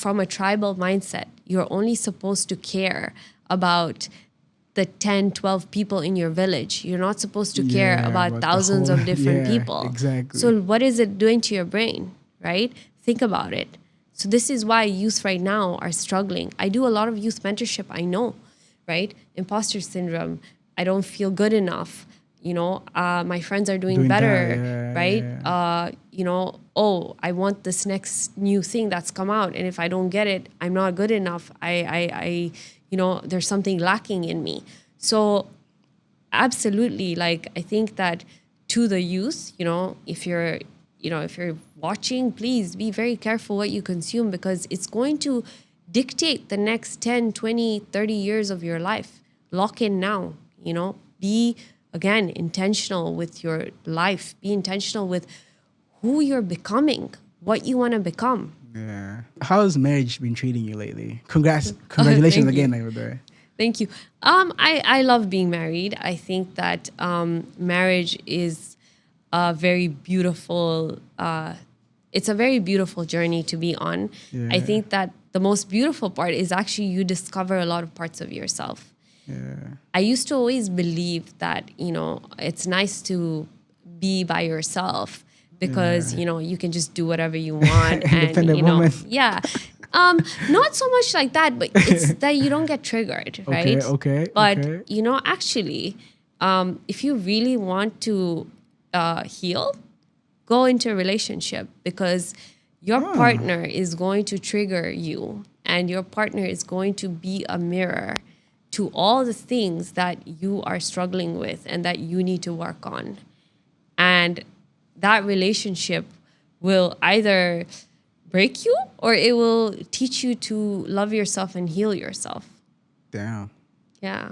B: a tribal mindset, you're only supposed to care about the 10, 12 people in your village. You're not supposed to care about thousands of different people.
A: Exactly.
B: So what is it doing to your brain, right? Think about it. So this is why youth right now are struggling. I do a lot of youth mentorship, I know, right? Imposter syndrome. I don't feel good enough. My friends are doing better, right?
A: Yeah.
B: I want this next new thing that's come out, and if I don't get it, I'm not good enough. I there's something lacking in me. So absolutely, I think that to the youth, if you're watching, please be very careful what you consume, because it's going to dictate the next 10, 20, 30 years of your life. Lock in now, be, again, intentional with your life. Be intentional with who you're becoming, what you want to become.
A: Yeah. How has marriage been treating you lately? Congratulations
B: Thank you.
A: again, over there.
B: Thank you. I love being married. I think that marriage is a very beautiful, it's a very beautiful journey to be on.
A: Yeah.
B: I think that the most beautiful part is actually you discover a lot of parts of yourself.
A: Yeah.
B: I used to always believe that, it's nice to be by yourself because, you can just do whatever you want.
A: Independent
B: and,
A: woman.
B: Yeah. Not so much like that, but it's that you don't get triggered, right?
A: Okay.
B: But,
A: Okay.
B: actually, if you really want to heal, go into a relationship because your partner is going to trigger you and your partner is going to be a mirror to all the things that you are struggling with and that you need to work on. And that relationship will either break you or it will teach you to love yourself and heal yourself.
A: Damn.
B: Yeah.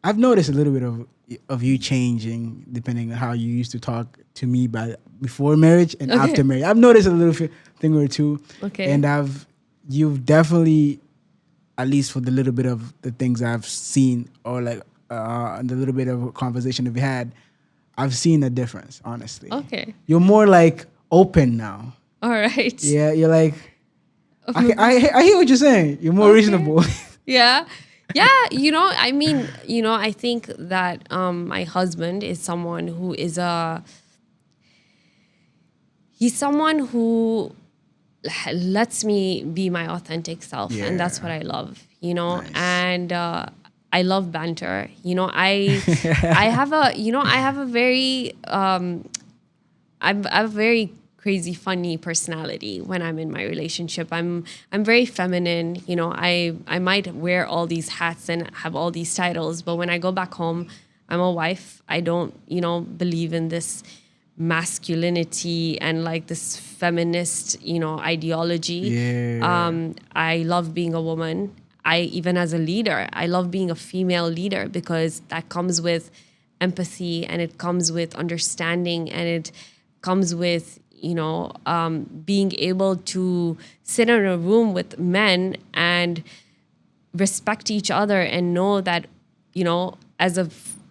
A: I've noticed a little bit of you changing depending on how you used to talk to me before marriage and
B: Okay.
A: after marriage. I've noticed a little thing or two.
B: Okay.
A: And you've definitely, at least for the little bit of the things I've seen or like the little bit of conversation we've had, I've seen a difference, honestly.
B: Okay.
A: You're more like open now.
B: All right.
A: Yeah, you're like, I hear what you're saying. You're more reasonable.
B: Yeah. Yeah. I think that my husband is someone who is he's someone who lets me be my authentic self.
A: Yeah.
B: And that's what I love,
A: Nice.
B: and I love banter. I have a very, I have a very crazy, funny personality when I'm in my relationship. I'm very feminine. I might wear all these hats and have all these titles, but when I go back home, I'm a wife. I don't, believe in this masculinity and like this feminist, ideology.
A: Yeah.
B: I love being a woman. Even as a leader, I love being a female leader because that comes with empathy and it comes with understanding and it comes with, being able to sit in a room with men and respect each other and know that, as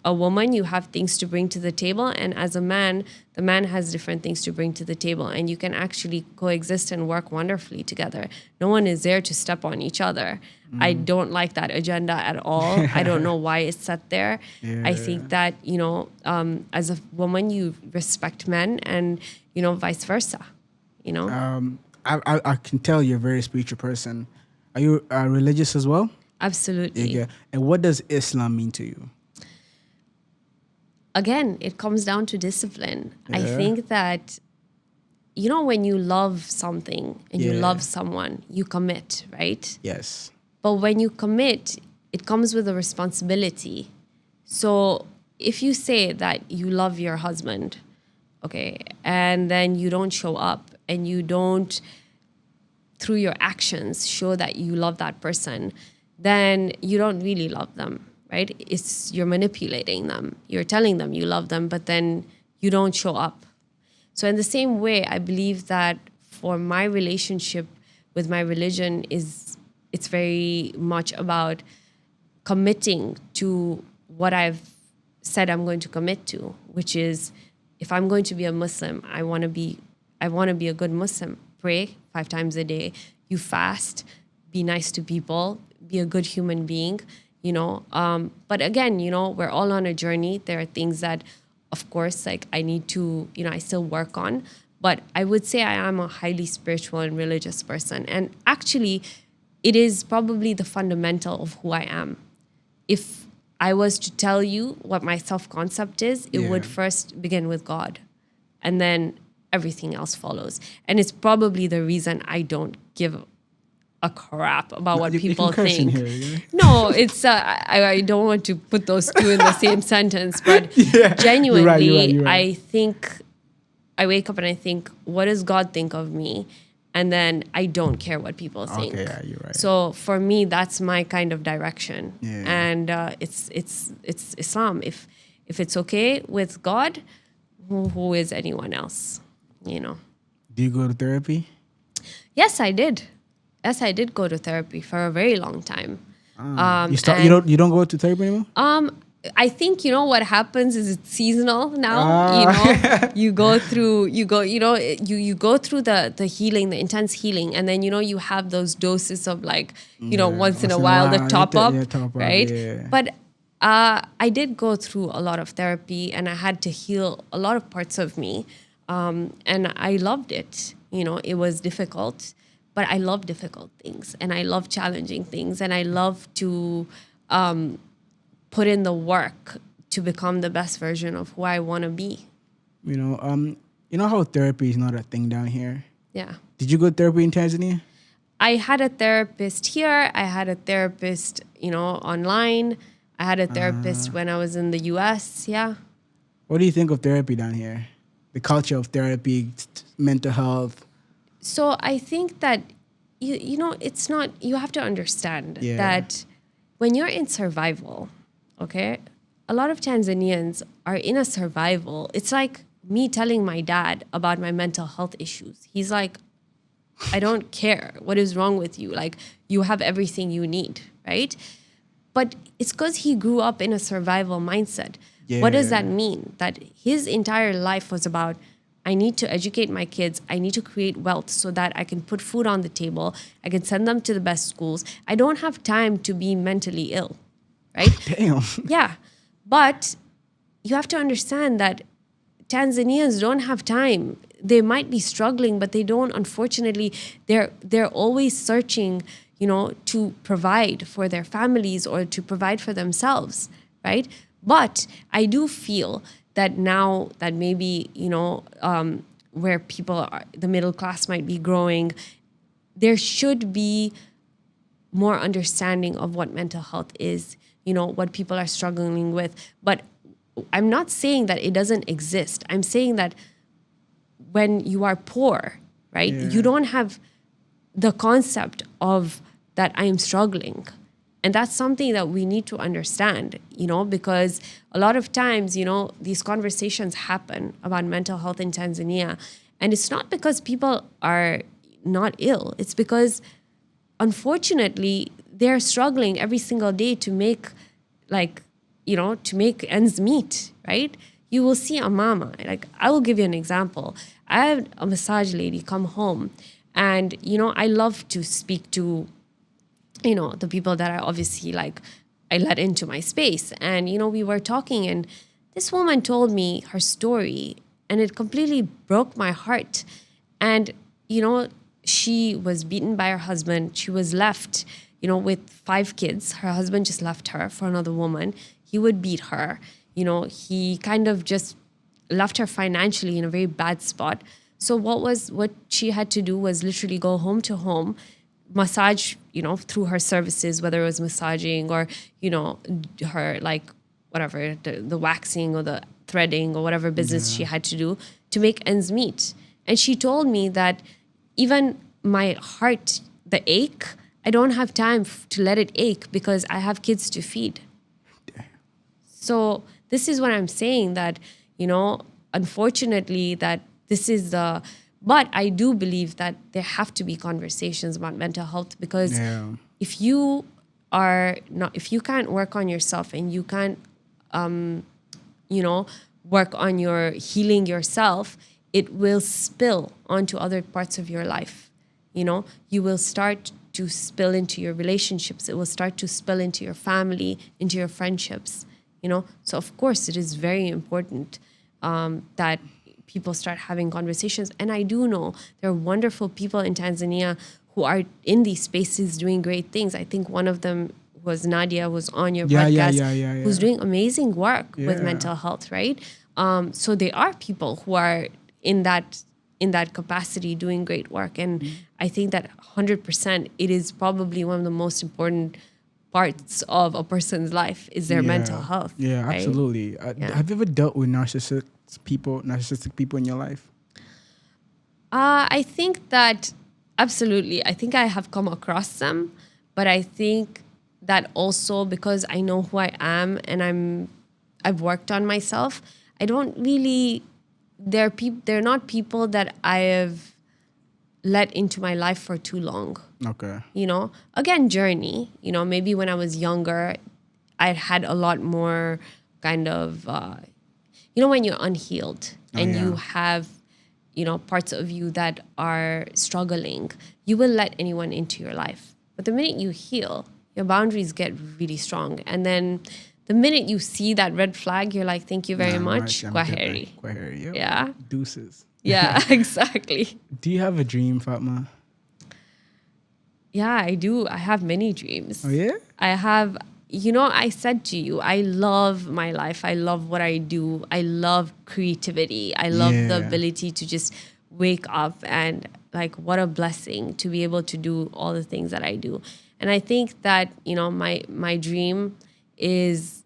B: a woman, you have things to bring to the table. And as a man, the man has different things to bring to the table. And you can actually coexist and work wonderfully together. No one is there to step on each other. I don't like that agenda at all. I don't know why it's set there.
A: Yeah.
B: I think that, as a woman, you respect men and, vice versa,
A: I can tell you're a very spiritual person. Are you religious as well?
B: Absolutely.
A: Yeah. And what does Islam mean to you?
B: Again, it comes down to discipline. I
A: Yeah.
B: think that, when you love something and you
A: Yeah.
B: love someone, you commit, right?
A: Yes.
B: But when you commit, it comes with a responsibility. So if you say that you love your husband, okay, and then you don't show up and you don't, through your actions, show that you love that person, then you don't really love them. Right? You're manipulating them. You're telling them you love them, but then you don't show up. So in the same way, I believe that for my relationship with my religion it's very much about committing to what I've said I'm going to commit to, which is if I'm going to be a Muslim, I want to be a good Muslim. Pray 5 times a day. You fast, be nice to people, be a good human being. But again, we're all on a journey. There are things that, of course, like I need to, I still work on. But I would say I am a highly spiritual and religious person. And actually, it is probably the fundamental of who I am. If I was to tell you what my self-concept is, it would first begin with God. And then everything else follows. And it's probably the reason I don't give a crap about what people think.
A: Here, yeah?
B: No, it's I don't want to put those two in the same sentence, but genuinely,
A: you're right.
B: I think I wake up and I think, what does God think of me? And then I don't care what people think.
A: Okay, yeah, you're right.
B: So for me, that's my kind of direction,
A: Yeah.
B: and it's Islam. If it's okay with God, who is anyone else? you know.
A: Do you go to therapy?
B: Yes, I did. Yes, I did go to therapy for a very long time.
A: You don't go to therapy anymore?
B: I think, what happens is it's seasonal now.
A: Ah.
B: You go through you go through the healing, the intense healing, and then you have those doses of like, once in a while the top up, right?
A: Yeah.
B: But I did go through a lot of therapy, and I had to heal a lot of parts of me. And I loved it. It was difficult, but I love difficult things, and I love challenging things, and I love to put in the work to become the best version of who I want to be.
A: You know how therapy is not a thing down here.
B: Yeah.
A: Did you go to therapy in Tanzania?
B: I had a therapist here. I had a therapist, online. I had a therapist when I was in the US. Yeah.
A: What do you think of therapy down here? The culture of therapy, mental health.
B: So I think that, it's not, you have to understand that when you're in survival, okay, a lot of Tanzanians are in a survival. It's like me telling my dad about my mental health issues. He's like, I don't care. What is wrong with you? Like, you have everything you need, right? But it's because he grew up in a survival mindset.
A: Yeah.
B: What does that mean? That his entire life was about, I need to educate my kids. I need to create wealth so that I can put food on the table. I can send them to the best schools. I don't have time to be mentally ill, right?
A: Damn.
B: Yeah. But you have to understand that Tanzanians don't have time. They might be struggling, but they don't. Unfortunately, they're always searching, to provide for their families or to provide for themselves, right? But I do feel that now that maybe, where people are, the middle class might be growing, there should be more understanding of what mental health is, what people are struggling with. But I'm not saying that it doesn't exist. I'm saying that when you are poor, right, you don't have the concept of that I am struggling. And that's something that we need to understand, because a lot of times, these conversations happen about mental health in Tanzania. And it's not because people are not ill. It's because, unfortunately, they're struggling every single day to make, to make ends meet, right? You will see a mama. Like, I will give you an example. I had a massage lady come home, and, I love to speak to, the people that I let into my space. And, we were talking, and this woman told me her story, and it completely broke my heart. And, she was beaten by her husband. She was left, with 5 kids. Her husband just left her for another woman. He would beat her. He kind of just left her financially in a very bad spot. So what she had to do was literally go home to home, massage, through her services, whether it was massaging or, her whatever, the waxing or the threading or whatever business she had to do to make ends meet. And she told me that even my heart, the ache, I don't have time to let it ache because I have kids to feed. So this is what I'm saying, that, unfortunately, that this is but I do believe that there have to be conversations about mental health, because if you can't work on yourself and you can't, work on your healing yourself, it will spill onto other parts of your life. You will start to spill into your relationships. It will start to spill into your family, into your friendships. So of course it is very important that people start having conversations. And I do know there are wonderful people in Tanzania who are in these spaces doing great things. I think one of them was Nadia, was on your podcast, who's doing amazing work with mental health, right? So there are people who are in that capacity doing great work. And I think that 100%, it is probably one of the most important parts of a person's life is their mental health.
A: Yeah,
B: right?
A: absolutely. Have you ever dealt with narcissistic people in your life?
B: I think that absolutely. I think I have come across them, but I think that also because I know who I am and I've worked on myself, I don't really they're not people that I have let into my life for too long.
A: Okay.
B: You know, again, journey. You know, maybe when I was younger, I had a lot more kind of, you know, when you're unhealed and you have, you know, parts of you that are struggling, you will let anyone into your life. But the minute you heal, your boundaries get really strong. And then the minute you see that red flag, you're like, thank you very much. Kwaheri.
A: Kwaheri, yep.
B: Yeah.
A: Deuces.
B: Yeah, exactly.
A: Do you have a dream, Fatma?
B: Yeah, I do. I have many dreams.
A: Oh, yeah?
B: I have, you know, I said to you, I love my life. I love what I do. I love creativity. I love the ability to just wake up and like, what a blessing to be able to do all the things that I do. And I think that, you know, my dream is,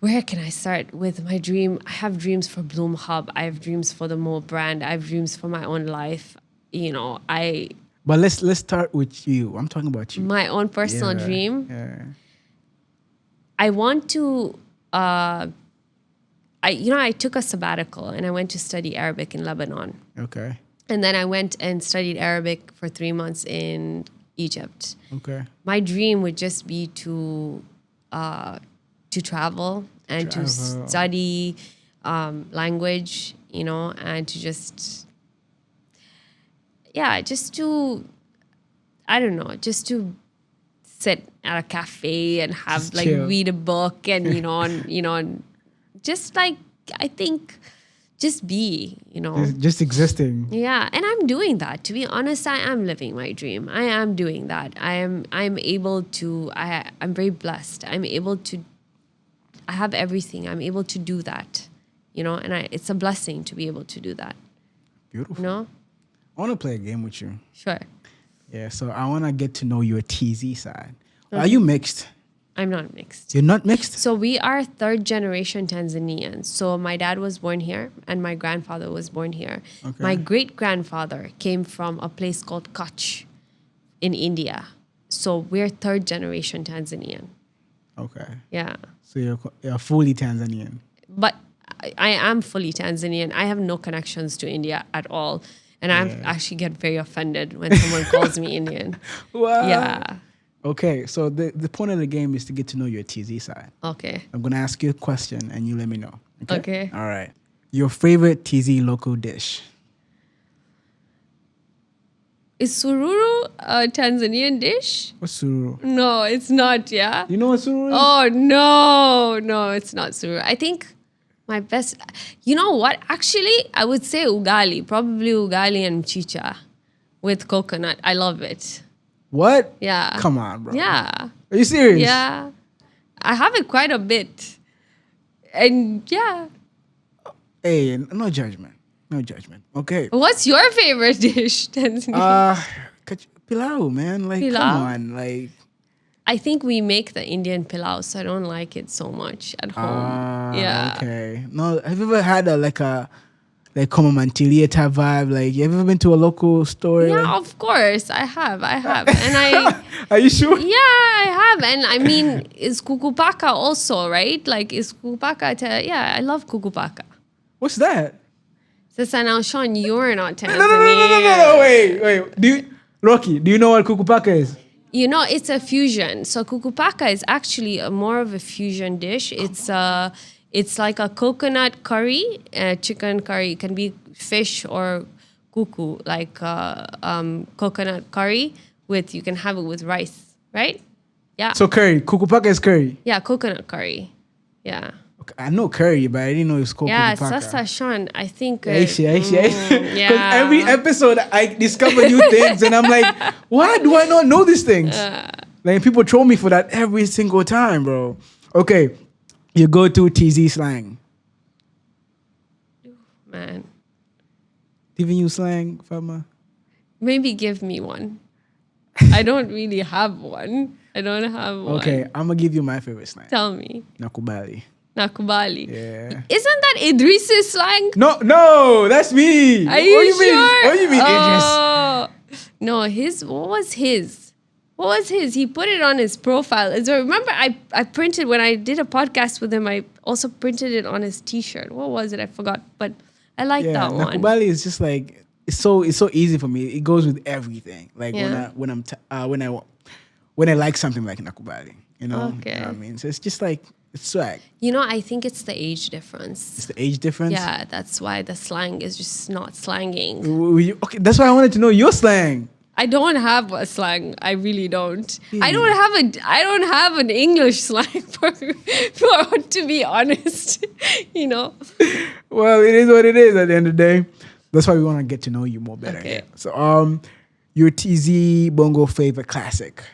B: where can I start with my dream? I have dreams for Bloom Hub. I have dreams for the Mo brand. I have dreams for my own life. You know,
A: But let's start with you. I'm talking about you.
B: My own personal dream.
A: Yeah.
B: I want to, I took a sabbatical and I went to study Arabic in Lebanon.
A: Okay.
B: And then I went and studied Arabic for 3 months in Egypt.
A: Okay.
B: My dream would just be to travel and to study language, you know, and to just to, I don't know, just to sit at a cafe and have
A: Just
B: like
A: chill.
B: read a book and, and just like, I think just be,
A: Just existing.
B: Yeah, and I'm doing that. To be honest, I am living my dream. I am doing that. I'm able to, I'm very blessed. I have everything. I'm able to do that, and it's a blessing to be able to do that.
A: Beautiful.
B: No?
A: I want to play a game with you.
B: Sure.
A: Yeah, so I want to get to know your Tzee side. Are you mixed?
B: I'm not mixed.
A: You're not mixed?
B: So we are third generation Tanzanians. So my dad was born here and my grandfather was born here.
A: Okay.
B: My great grandfather came from a place called Kutch in India. So we're third generation Tanzanian.
A: Okay.
B: Yeah.
A: So you're fully Tanzanian.
B: But I am fully Tanzanian. I have no connections to India at all. And I actually get very offended when someone calls me Indian.
A: Wow.
B: Yeah.
A: Okay, so the point of the game is to get to know your Tzee side.
B: Okay.
A: I'm going to ask you a question and you let me know.
B: Okay.
A: All right. Your favorite Tzee local dish?
B: Is sururu a Tanzanian dish?
A: What's sururu?
B: No, it's not, yeah?
A: You know what sururu is?
B: Oh, no, it's not sururu. I think my best, you know what? Actually, I would say ugali, probably ugali and mchicha with coconut. I love it.
A: What?
B: Yeah.
A: Come on, bro.
B: Yeah.
A: Are you serious?
B: Yeah. I have it quite a bit. And yeah.
A: Hey, no judgment. No judgment. Okay.
B: What's your favorite dish, Tanzania?
A: Pilau, man. Like,
B: Pilau?
A: come on. Like,
B: I think we make the Indian pilau, so I don't like it so much at home. Yeah.
A: Okay. No, have you ever had like Como Mantilia type vibe? Like, you ever been to a local store?
B: Yeah,
A: like?
B: of course. I have. And I...
A: Are you sure?
B: Yeah, I have. And I mean, is kukupaka also, right? Like, is kukupaka... I love kukupaka.
A: What's that?
B: Sasa now, Sean, you're not Tanzanian.
A: No. Wait. Rocky, do you know what kukupaka is?
B: It's a fusion. So kukupaka is actually more of a fusion dish. It's like a coconut curry, chicken curry. It can be fish or kuku, like coconut curry you can have it with rice, right? Yeah.
A: So curry. Kukupaka is curry.
B: Yeah, coconut curry. Yeah.
A: Okay, I know curry, but I didn't know it was called
B: Yeah,
A: kukupaka.
B: Sasa Sean, I think...
A: Yeah. Because
B: yeah.
A: every episode I discover new things and I'm like, why do I not know these things? Like people troll me for that every single time, bro. Okay, you go to Tzee slang.
B: Man.
A: Giving you slang, Fatma?
B: Maybe give me one. I don't really have one. I don't have one.
A: Okay, I'm going to give you my favorite slang.
B: Tell me.
A: Nakubali.
B: Nakubali.
A: Yeah.
B: Isn't that Idris's slang?
A: No, that's me.
B: Are you sure?
A: What do you mean, Idris?
B: Oh. No, what was his? What was his? He put it on his profile. So remember, I printed when I did a podcast with him. I also printed it on his T-shirt. What was it? I forgot, but I like that one.
A: Nakubali is just like it's so easy for me. It goes with everything. Like
B: Yeah.
A: when I like something like Nakubali, you know,
B: Okay.
A: you know what I mean. So it's just like it's swag.
B: You know, I think it's the age difference.
A: It's the age difference.
B: Yeah, that's why the slang is just not slanging.
A: Okay, that's why I wanted to know your slang.
B: I don't have a slang. I really don't. I don't have an English slang for to be honest. You know.
A: Well, it is what it is at the end of the day. That's why we want to get to know you more better.
B: Okay.
A: Yeah. So your Tzee Bongo favorite classic.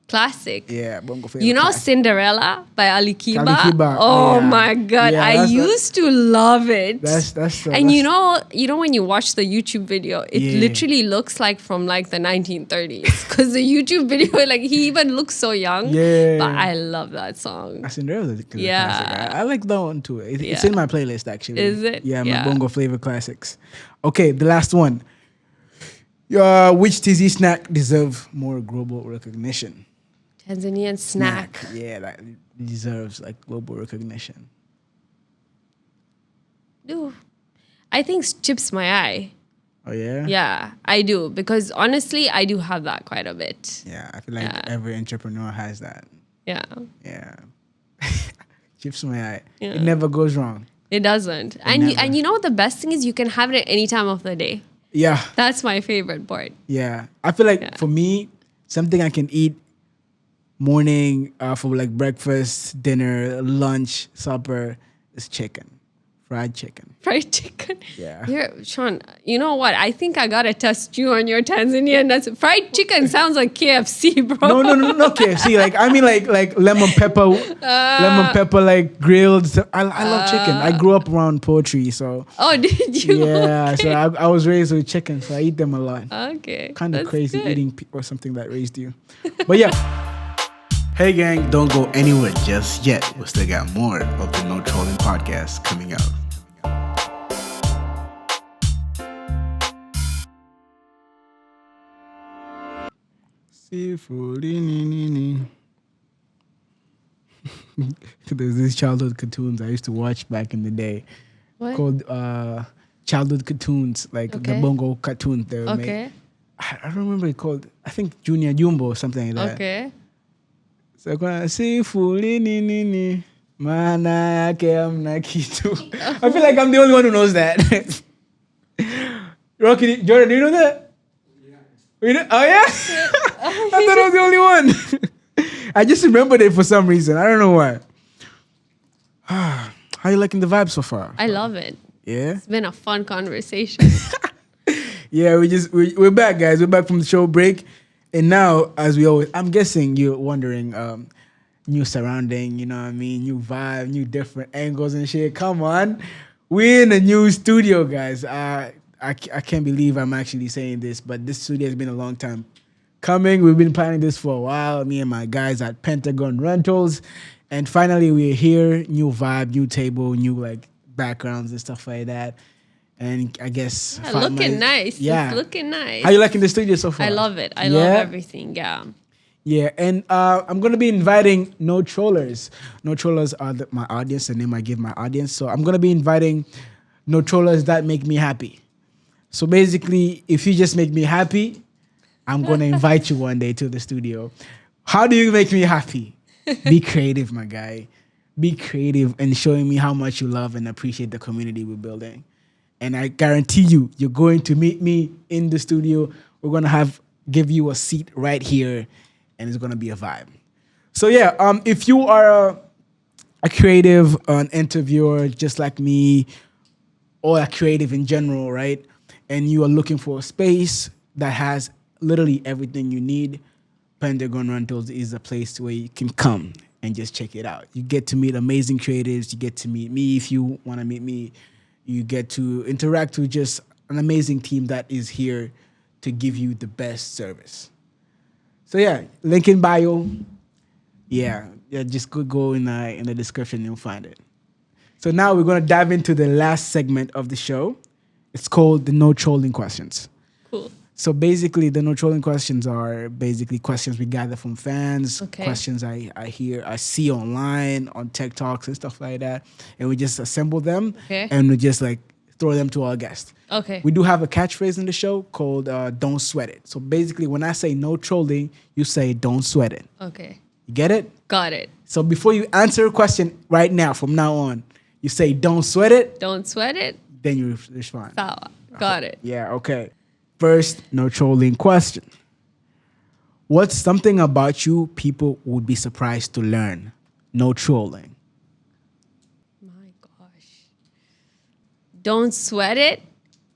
B: Classic.
A: Yeah, Bongo favorite.
B: You know
A: classic.
B: Cinderella by Ali Kiba?
A: Ali Kiba,
B: Oh
A: yeah.
B: my god,
A: Yeah,
B: I
A: that's
B: used to love it.
A: And
B: you know when you watch the YouTube video, it
A: Yeah.
B: literally looks like from like the 1930s because the YouTube video, like he even looks so young.
A: Yeah.
B: But I love that song.
A: Cinderella is a
B: Yeah.
A: classic. I like that one too. It's
B: Yeah.
A: in my playlist actually.
B: Is it?
A: Yeah, my
B: Yeah.
A: Bongo flavor classics. Okay, the last one. Which Tzee snack deserve more global recognition?
B: Tanzanian snack.
A: Yeah, that deserves like global recognition.
B: Ooh. I think chips my eye.
A: Oh yeah?
B: Yeah, I do because honestly, I do have that quite a bit.
A: Yeah, I feel like
B: Yeah.
A: every entrepreneur has that.
B: Yeah,
A: Yeah. Chips in my eye.
B: Yeah.
A: It never goes wrong.
B: it doesn't. And you know the best thing is you can have it at any time of the day.
A: Yeah.
B: That's my favorite part.
A: Yeah. I feel like
B: Yeah.
A: for me, something I can eat morning for like breakfast, dinner, lunch, supper is chicken. Fried chicken.
B: Fried chicken.
A: Yeah.
B: Here, Sean, you know what? I think I gotta test you on your Tanzanian. That's fried chicken sounds like KFC, bro.
A: No KFC. Like I mean like lemon pepper like grilled. I love chicken. I grew up around poultry, so
B: Oh, did you?
A: yeah.
B: Okay.
A: So I was raised with chicken, so I eat them a lot.
B: Okay.
A: Kind of
B: That's
A: crazy
B: good.
A: eating or something that raised you. But yeah. Hey gang, don't go anywhere just yet. We still got more of the No Trolling podcast coming out. Seafood. There's these childhood cartoons I used to watch back in the day
B: What?
A: called childhood cartoons, like the
B: Okay.
A: Bongo cartoons they were made.
B: Okay.
A: I don't remember it called. I think Junior Jumbo or something like that.
B: Okay.
A: So kuna sifuri nini maana yake hamna kitu. I feel like I'm the only one who knows that. Rocky, Jordan, do you know that? Yeah. Oh yeah? I thought I was the only one. I just remembered it for some reason. I don't know why. How you liking the vibe so far?
B: I love it.
A: Yeah?
B: It's been a fun conversation.
A: Yeah, we're back, guys. We're back from the show break. And now, as we always, I'm guessing you're wondering, new surrounding, you know what I mean? New vibe, new different angles and shit. Come on. We're in a new studio, guys. I can't believe I'm actually saying this, but this studio has been a long time coming. We've been planning this for a while, me and my guys at Pentagon Rentals. And finally, we're here. New vibe, new table, new like backgrounds and stuff like that. And I guess
B: Looking nice.
A: Yeah,
B: It's looking nice.
A: How you liking the studio so far?
B: I love it. I love everything. Yeah.
A: Yeah, and I'm gonna be inviting No Trollers. No Trollers are my audience, the name I give my audience. So I'm gonna be inviting No Trollers that make me happy. So basically, if you just make me happy, I'm gonna invite you one day to the studio. How do you make me happy? Be creative, my guy. Be creative and showing me how much you love and appreciate the community we're building. And I guarantee you're going to meet me in the studio. We're gonna give you a seat right here, and it's gonna be a vibe. So yeah, if you are a creative, an interviewer just like me, or a creative in general, right? And you are looking for a space that has literally everything you need, Pentagon Rentals is a place where you can come and just check it out. You get to meet amazing creatives. You get to meet me if you want to meet me. You get to interact with just an amazing team that is here to give you the best service. So yeah, link in bio. Yeah, just go in the description and you'll find it. So now we're going to dive into the last segment of the show. It's called the No Trolling Questions.
B: Cool.
A: So basically, the no trolling questions are basically questions we gather from fans,
B: Okay.
A: questions I see online on TikToks and stuff like that, and we just assemble them
B: Okay.
A: and we just like throw them to our guests.
B: Okay.
A: We do have a catchphrase in the show called "Don't sweat it." So basically, when I say no trolling, you say "Don't sweat it."
B: Okay.
A: You get it?
B: Got it.
A: So before you answer a question right now, from now on, you say "Don't sweat it,"
B: Don't sweat it.
A: then you respond.
B: Sawa. Got it.
A: Yeah, okay. First, no trolling question. What's something about you people would be surprised to learn? No trolling.
B: My gosh. Don't sweat it.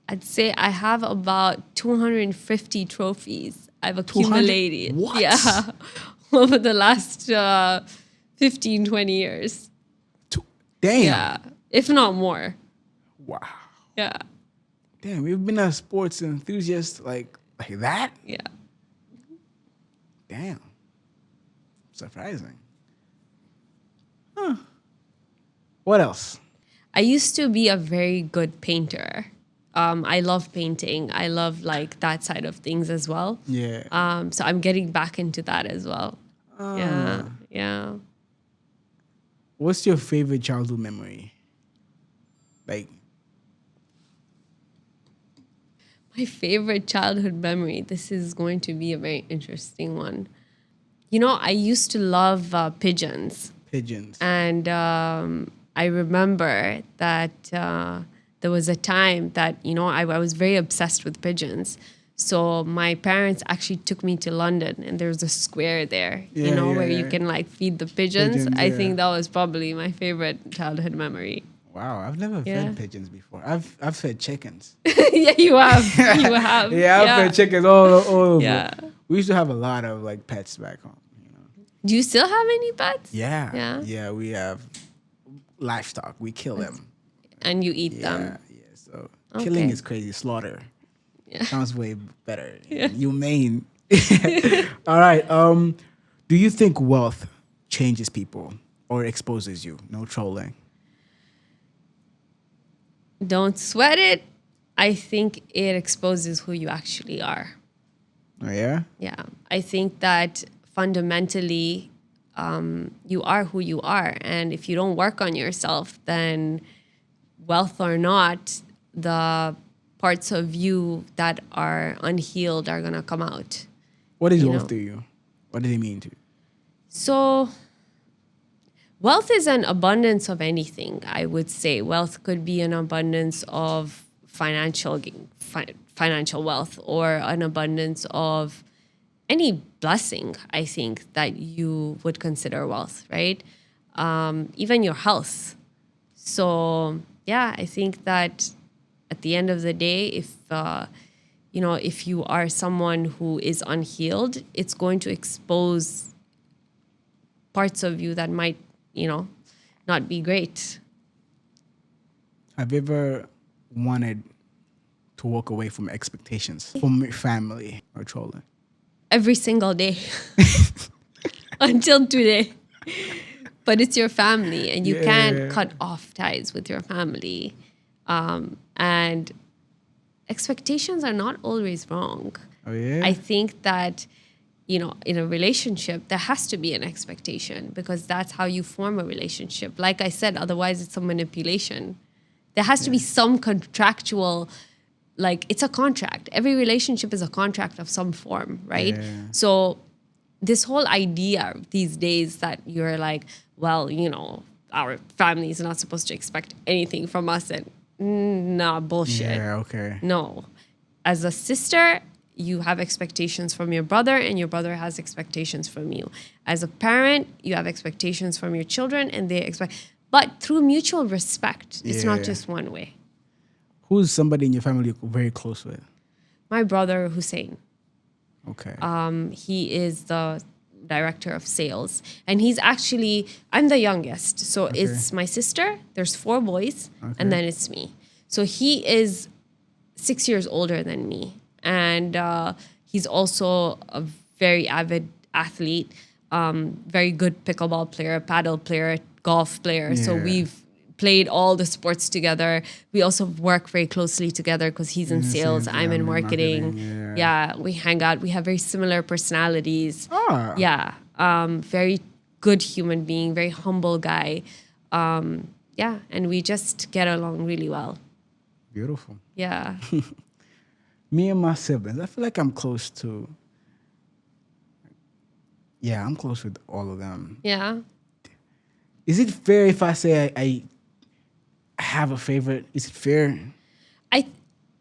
B: I'd say I have about 250 trophies I've
A: 200?
B: accumulated.
A: What?
B: Yeah. Over the last 15, 20 years.
A: Damn.
B: Yeah. If not more.
A: Wow.
B: Yeah.
A: Damn, we've been a sports enthusiast like that?
B: Yeah.
A: Damn. Surprising. Huh. What else?
B: I used to be a very good painter. I love painting. I love like that side of things as well.
A: Yeah.
B: So I'm getting back into that as well. Yeah. Yeah.
A: What's your favorite childhood memory? Like,
B: My favorite childhood memory. This is going to be a very interesting one. You know, I used to love pigeons.
A: pigeons.
B: And I remember that there was a time that, you know, I was very obsessed with pigeons. So my parents actually took me to London, and there's a square there,
A: Yeah,
B: where
A: yeah,
B: you
A: yeah.
B: can like feed the pigeons.
A: Pigeons,
B: I
A: yeah.
B: think that was probably my favorite childhood memory.
A: Wow, I've never
B: Yeah.
A: fed pigeons before. I've fed chickens.
B: Yeah, you have. You have.
A: Yeah, I've fed chickens all over.
B: Yeah.
A: We used to have a lot of like pets back home. You know.
B: Do you still have any pets?
A: Yeah.
B: Yeah.
A: We have livestock. We kill them.
B: And you eat
A: Yeah.
B: them.
A: Yeah. So killing
B: Okay.
A: is crazy. Slaughter.
B: Yeah.
A: Sounds way better.
B: Yeah.
A: Humane. All right. Do you think wealth changes people or exposes you? No trolling.
B: Don't sweat it. I think it exposes who you actually are.
A: Oh yeah.
B: Yeah. I think that fundamentally, you are who you are. And if you don't work on yourself, then wealth or not, the parts of you that are unhealed are going to come out.
A: What is
B: You
A: wealth
B: know.
A: to you? What does it mean to you?
B: So, wealth is an abundance of anything, I would say. Wealth could be an abundance of financial wealth, or an abundance of any blessing, I think, that you would consider wealth, right? Even your health. So, yeah, I think that at the end of the day, if you are someone who is unhealed, it's going to expose parts of you that might, not be great.
A: Have you ever wanted to walk away from expectations from your family or trolling?
B: Every single day until today. But it's your family, and you
A: Yeah.
B: can't cut off ties with your family. And expectations are not always wrong.
A: Oh yeah.
B: I think that, in a relationship, there has to be an expectation, because that's how you form a relationship. Like I said, otherwise it's a manipulation. There has to be some contractual, it's a contract. Every relationship is a contract of some form, right?
A: Yeah.
B: So this whole idea these days that you're like, well, our family is not supposed to expect anything from us, and nah, bullshit.
A: Yeah. Okay.
B: No. As a sister, you have expectations from your brother, and your brother has expectations from you. As a parent, you have expectations from your children, and they expect. But through mutual respect, it's not
A: Yeah.
B: just one way.
A: Who's somebody in your family you're very close with?
B: My brother, Hussein,
A: Okay.
B: he is the director of sales. And I'm the youngest. So it's my sister, there's 4 boys, and then it's me. So he is 6 years older than me. And he's also a very avid athlete, very good pickleball player, paddle player, golf player. So
A: Yeah.
B: we've played all the sports together. We also work very closely together because he's in sales, I'm in marketing. Yeah, we hang out. We have very similar personalities. Yeah, very good human being, very humble guy. Yeah, and we just get along really well.
A: Beautiful.
B: Yeah.
A: Me and my siblings, I feel like I'm close to. Yeah, I'm close with all of them.
B: Yeah.
A: Is it fair if I say I have a favorite? Is it fair?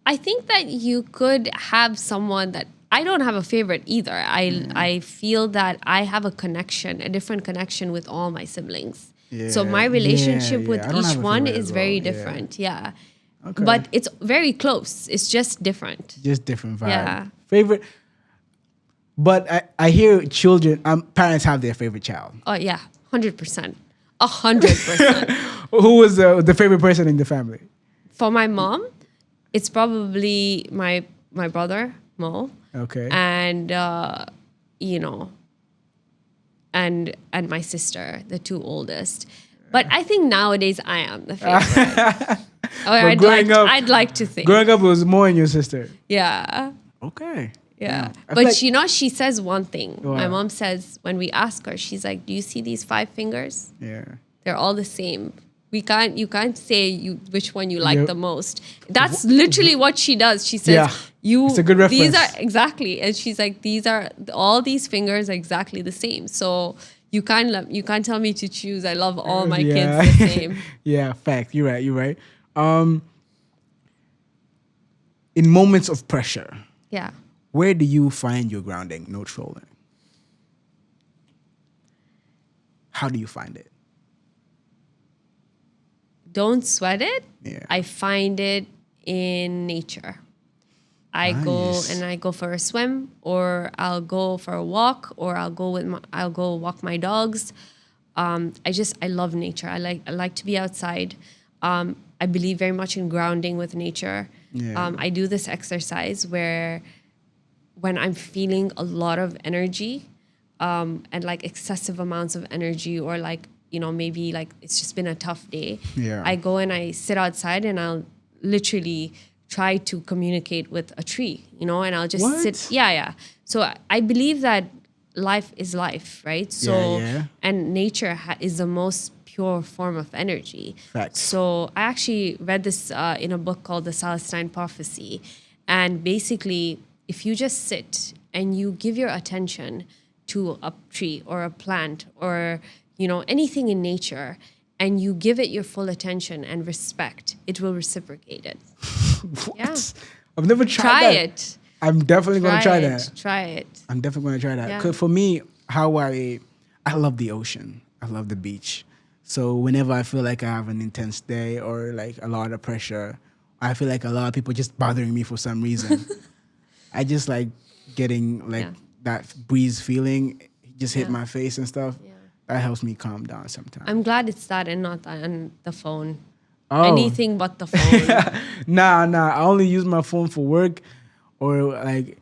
B: I think that you could have someone that I don't have a favorite either. I feel that I have a connection, a different connection with all my siblings. So my relationship with
A: I don't
B: each
A: have a
B: one
A: favorite
B: is
A: as
B: very
A: well, yeah.
B: different. Yeah.
A: Okay.
B: But it's very close. It's just different.
A: Just different vibe.
B: Yeah.
A: Favorite. But I hear children, parents have their favorite child.
B: Oh yeah, 100%. 100%.
A: Who was the favorite person in the family?
B: For my mom, it's probably my brother Mo.
A: Okay.
B: And you know, and my sister, the two oldest. But I think nowadays I am the favorite. I'd like to think.
A: Growing up, it was more in your sister.
B: Yeah.
A: Okay.
B: Yeah.
A: I feel
B: But
A: like-
B: you know, she says one thing.
A: What?
B: My mom says when we ask her, she's like, "Do you see these 5 fingers?
A: Yeah.
B: They're all the same. You can't say which one you like
A: Yeah.
B: the most." That's literally what she does. She says,
A: Yeah. It's a good reference.
B: These are exactly, and she's like, all these fingers are exactly the same. So you can't tell me to choose. I love all my kids the same.
A: Yeah, fact. You're right. In moments of pressure,
B: Yeah.
A: where do you find your grounding? No trolling. How do you find it?
B: Don't sweat it.
A: Yeah.
B: I find it in nature. I go for a swim, or I'll go for a walk, or I'll go walk my dogs. I love nature. I like to be outside. I believe very much in grounding with nature.
A: Yeah.
B: I do this exercise where when I'm feeling a lot of energy, and like excessive amounts of energy, or like, maybe like it's just been a tough day.
A: Yeah.
B: I go and I sit outside and I'll literally try to communicate with a tree, and I'll just sit. Yeah. So I believe that life is life, right? So,
A: Yeah.
B: and nature is the most pure form of energy.
A: Facts.
B: So I actually read this in a book called The Celestine Prophecy. And basically, if you just sit and you give your attention to a tree or a plant or, anything in nature, and you give it your full attention and respect, it will reciprocate it.
A: What?
B: Yeah.
A: I've never tried
B: Try
A: that.
B: it.
A: I'm definitely going to try that.
B: Try it.
A: I'm definitely going to try that.
B: Yeah.
A: 'Cause for me, I love the ocean. I love the beach. So whenever I feel like I have an intense day or like a lot of pressure, I feel like a lot of people just bothering me for some reason. I just like getting like that breeze feeling just hit my face and stuff.
B: Yeah.
A: That helps me calm down sometimes.
B: I'm glad it's that and not on the phone.
A: Oh.
B: Anything but the phone.
A: Nah. I only use my phone for work or like,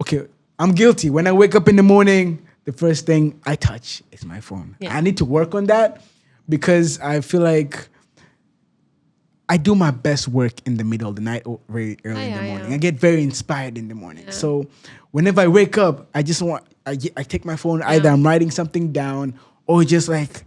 A: okay, I'm guilty. When I wake up in the morning, the first thing I touch is my phone.
B: Yeah.
A: I need to work on that because I feel like I do my best work in the middle of the night or very early in the morning.
B: Yeah.
A: I get very inspired in the morning. So whenever I wake up, I take my phone, either I'm writing something down or just like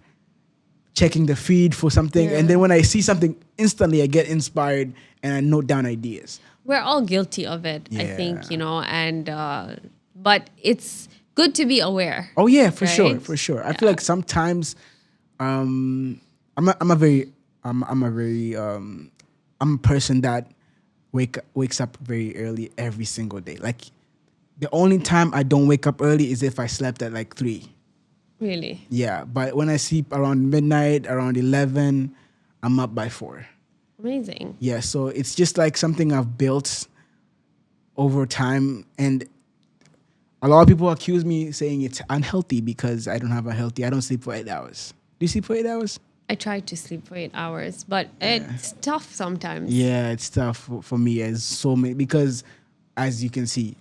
A: checking the feed for something.
B: Yeah.
A: And then when I see something, instantly I get inspired and I note down ideas.
B: We're all guilty of it, I
A: Yeah.
B: think, and but it's good to be aware.
A: Oh yeah, for
B: Right?
A: sure. I feel like sometimes I'm a person that wakes up very early every single day. Like the only time I don't wake up early is if I slept at like 3.
B: Really.
A: Yeah, but when I sleep around midnight, around 11, I'm up by 4.
B: Amazing.
A: Yeah, so it's just like something I've built over time, and a lot of people accuse me saying it's unhealthy because I don't sleep for 8 hours. Do you sleep for 8 hours?
B: I try to sleep for 8 hours, but it's tough sometimes.
A: Yeah, it's tough for me as so many, because as you can see,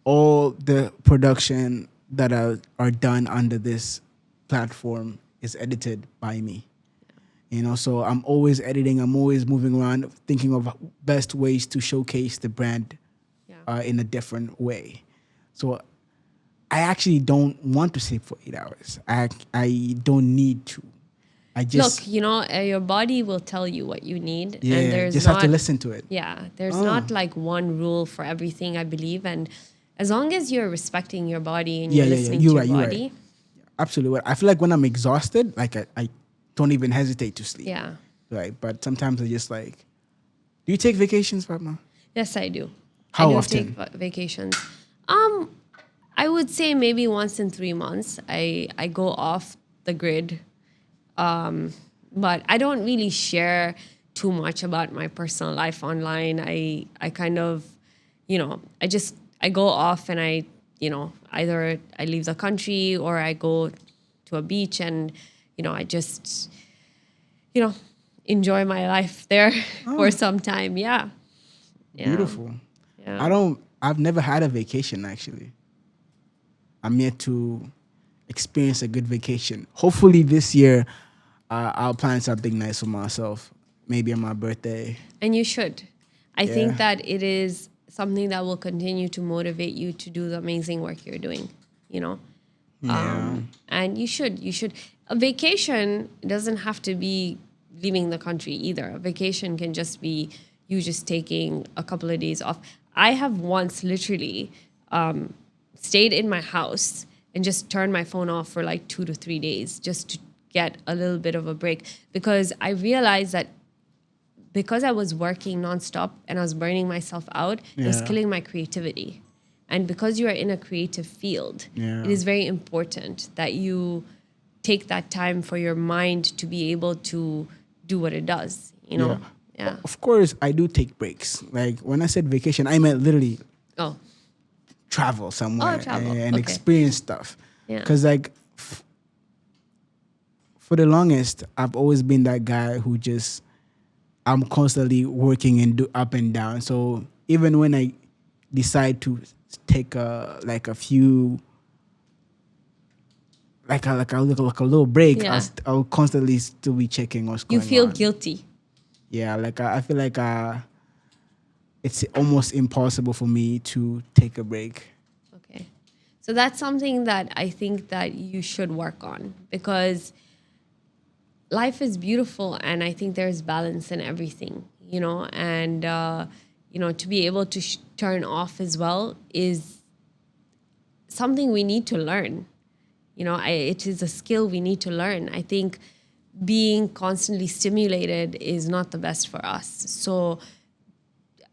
A: all the production that are done under this platform is edited by me. So I'm always editing. I'm always moving around, thinking of best ways to showcase the brand in a different way. So I actually don't want to sleep for 8 hours. I don't need to. I just
B: Look, your body will tell you what you need,
A: yeah,
B: and there's
A: just
B: not,
A: have to listen to it.
B: Yeah, there's not like one rule for everything, I believe, and as long as you're respecting your body and you're listening to your body,
A: Right. Absolutely. I feel like when I'm exhausted, like I don't even hesitate to sleep.
B: yeah.
A: Right. But sometimes I just like, do you take vacations, Fatma?
B: Yes, I do.
A: How
B: I do
A: often?
B: take vacations. I would say maybe once in 3 months. I go off the grid, but I don't really share too much about my personal life online. I kind of, I go off and either I leave the country or I go to a beach and, I just, enjoy my life there for some time. Yeah.
A: Beautiful.
B: Yeah.
A: I've never had a vacation actually. I'm yet to experience a good vacation. Hopefully this year, I'll plan something nice for myself. Maybe on my birthday.
B: And you should. I
A: Yeah.
B: think that it is something that will continue to motivate you to do the amazing work you're doing,
A: Yeah.
B: And you should. A vacation doesn't have to be leaving the country either. A vacation can just be you just taking a couple of days off. I have once literally stayed in my house and just turned my phone off for like 2 to 3 days just to get a little bit of a break, because I realized that because I was working nonstop and I was burning myself out, it was
A: Yeah.
B: killing my creativity. And because you are in a creative field,
A: Yeah.
B: it is very important that you take that time for your mind to be able to do what it does, Yeah.
A: Of course, I do take breaks. Like when I said vacation, I meant literally
B: Oh,
A: travel somewhere
B: travel.
A: and
B: Okay.
A: experience stuff.
B: Yeah.
A: Because like for the longest, I've always been that guy who just I'm constantly working and do up and down. So even when I decide to take a few like a little break,
B: Yeah.
A: I'll constantly still be checking what's
B: You
A: going
B: feel
A: on.
B: guilty.
A: Yeah, like I feel like it's almost impossible for me to take a break.
B: Okay. So that's something that I think that you should work on, because life is beautiful and I think there's balance in everything, and, to be able to turn off as well is something we need to learn. It is a skill we need to learn. I think being constantly stimulated is not the best for us. So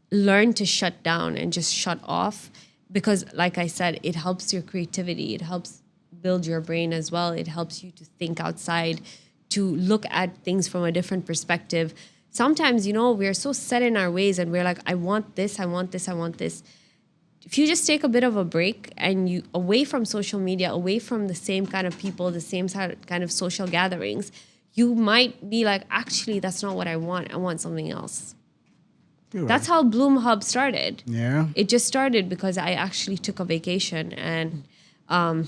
B: learn to shut down and just shut off, because like I said, it helps your creativity. It helps build your brain as well. It helps you to think outside, to look at things from a different perspective. Sometimes, we're so set in our ways and we're like, I want this, I want this, I want this. If you just take a bit of a break and you away from social media, away from the same kind of people, the same kind of social gatherings, you might be like, actually, that's not what I want. I want something else.
A: You're
B: That's
A: right.
B: how Bloom Hub started.
A: Yeah.
B: It just started because I actually took a vacation, and I'm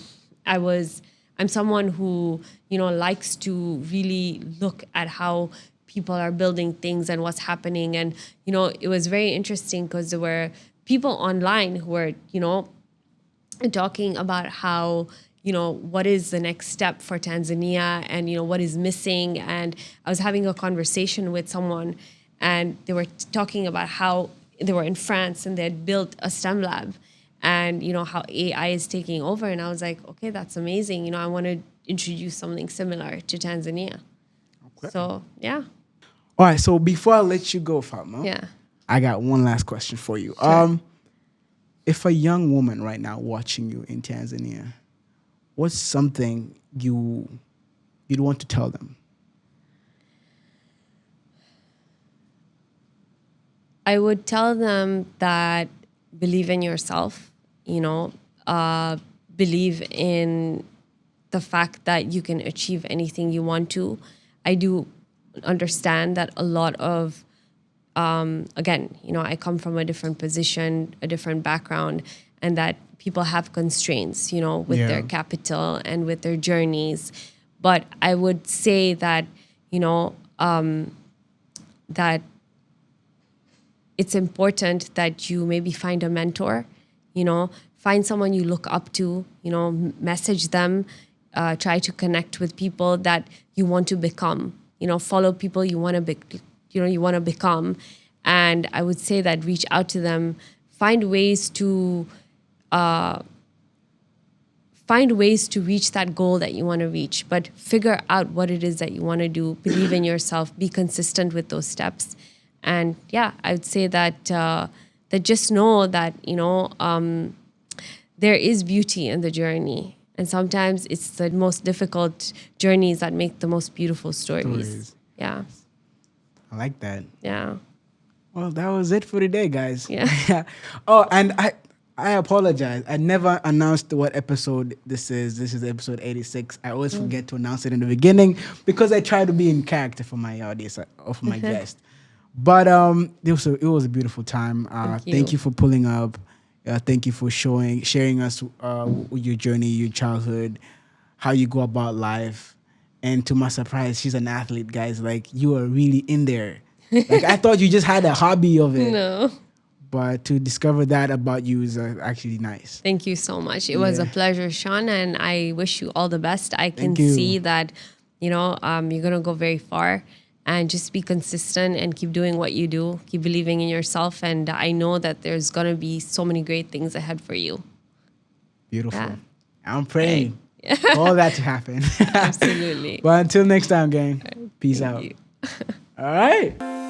B: someone who, likes to really look at how people are building things and what's happening. And, it was very interesting because there were people online who were, talking about how, what is the next step for Tanzania and, what is missing. And I was having a conversation with someone and they were talking about how they were in France and they had built a STEM lab and, how AI is taking over. And I was like, okay, that's amazing. I want to introduce something similar to Tanzania.
A: Okay.
B: So, yeah.
A: All right. So before I let you go, Fatma,
B: Yeah.
A: I got one last question for you.
B: Sure.
A: If a young woman right now watching you in Tanzania, what's something you'd want to tell them?
B: I would tell them that believe in yourself, believe in the fact that you can achieve anything you want to. I do understand that a lot of, again, I come from a different position, a different background, and that people have constraints, with their capital and with their journeys. But I would say that, that it's important that you maybe find a mentor, find someone you look up to, message them, try to connect with people that you want to become, follow people you want to become. And I would say that reach out to them, find ways to reach that goal that you want to reach, but figure out what it is that you want to do, believe in yourself, be consistent with those steps. And yeah, I would say that just know that, there is beauty in the journey. And sometimes it's the most difficult journeys that make the most beautiful stories. Yeah.
A: I like that.
B: Yeah.
A: Well, that was it for today, guys.
B: Yeah.
A: Oh, and I apologize. I never announced what episode this is. This is episode 86. I always forget to announce it in the beginning because I try to be in character for my audience or for my guest. But it was a beautiful time. Thank you for pulling up. Thank you for sharing us your journey, your childhood, how you go about life. And to my surprise, she's an athlete, guys. Like, you are really in there. Like, I thought you just had a hobby of it.
B: No.
A: But to discover that about you is actually nice.
B: Thank you so much. It was a pleasure, Sean, and I wish you all the best. I can
A: Thank you.
B: see that, you're going to go very far. And just be consistent and keep doing what you do. Keep believing in yourself. And I know that there's going to be so many great things ahead for you.
A: Beautiful.
B: Yeah.
A: I'm praying for all that to happen.
B: Absolutely.
A: But until next time, gang. Peace
B: Thank
A: out.
B: you.
A: All right.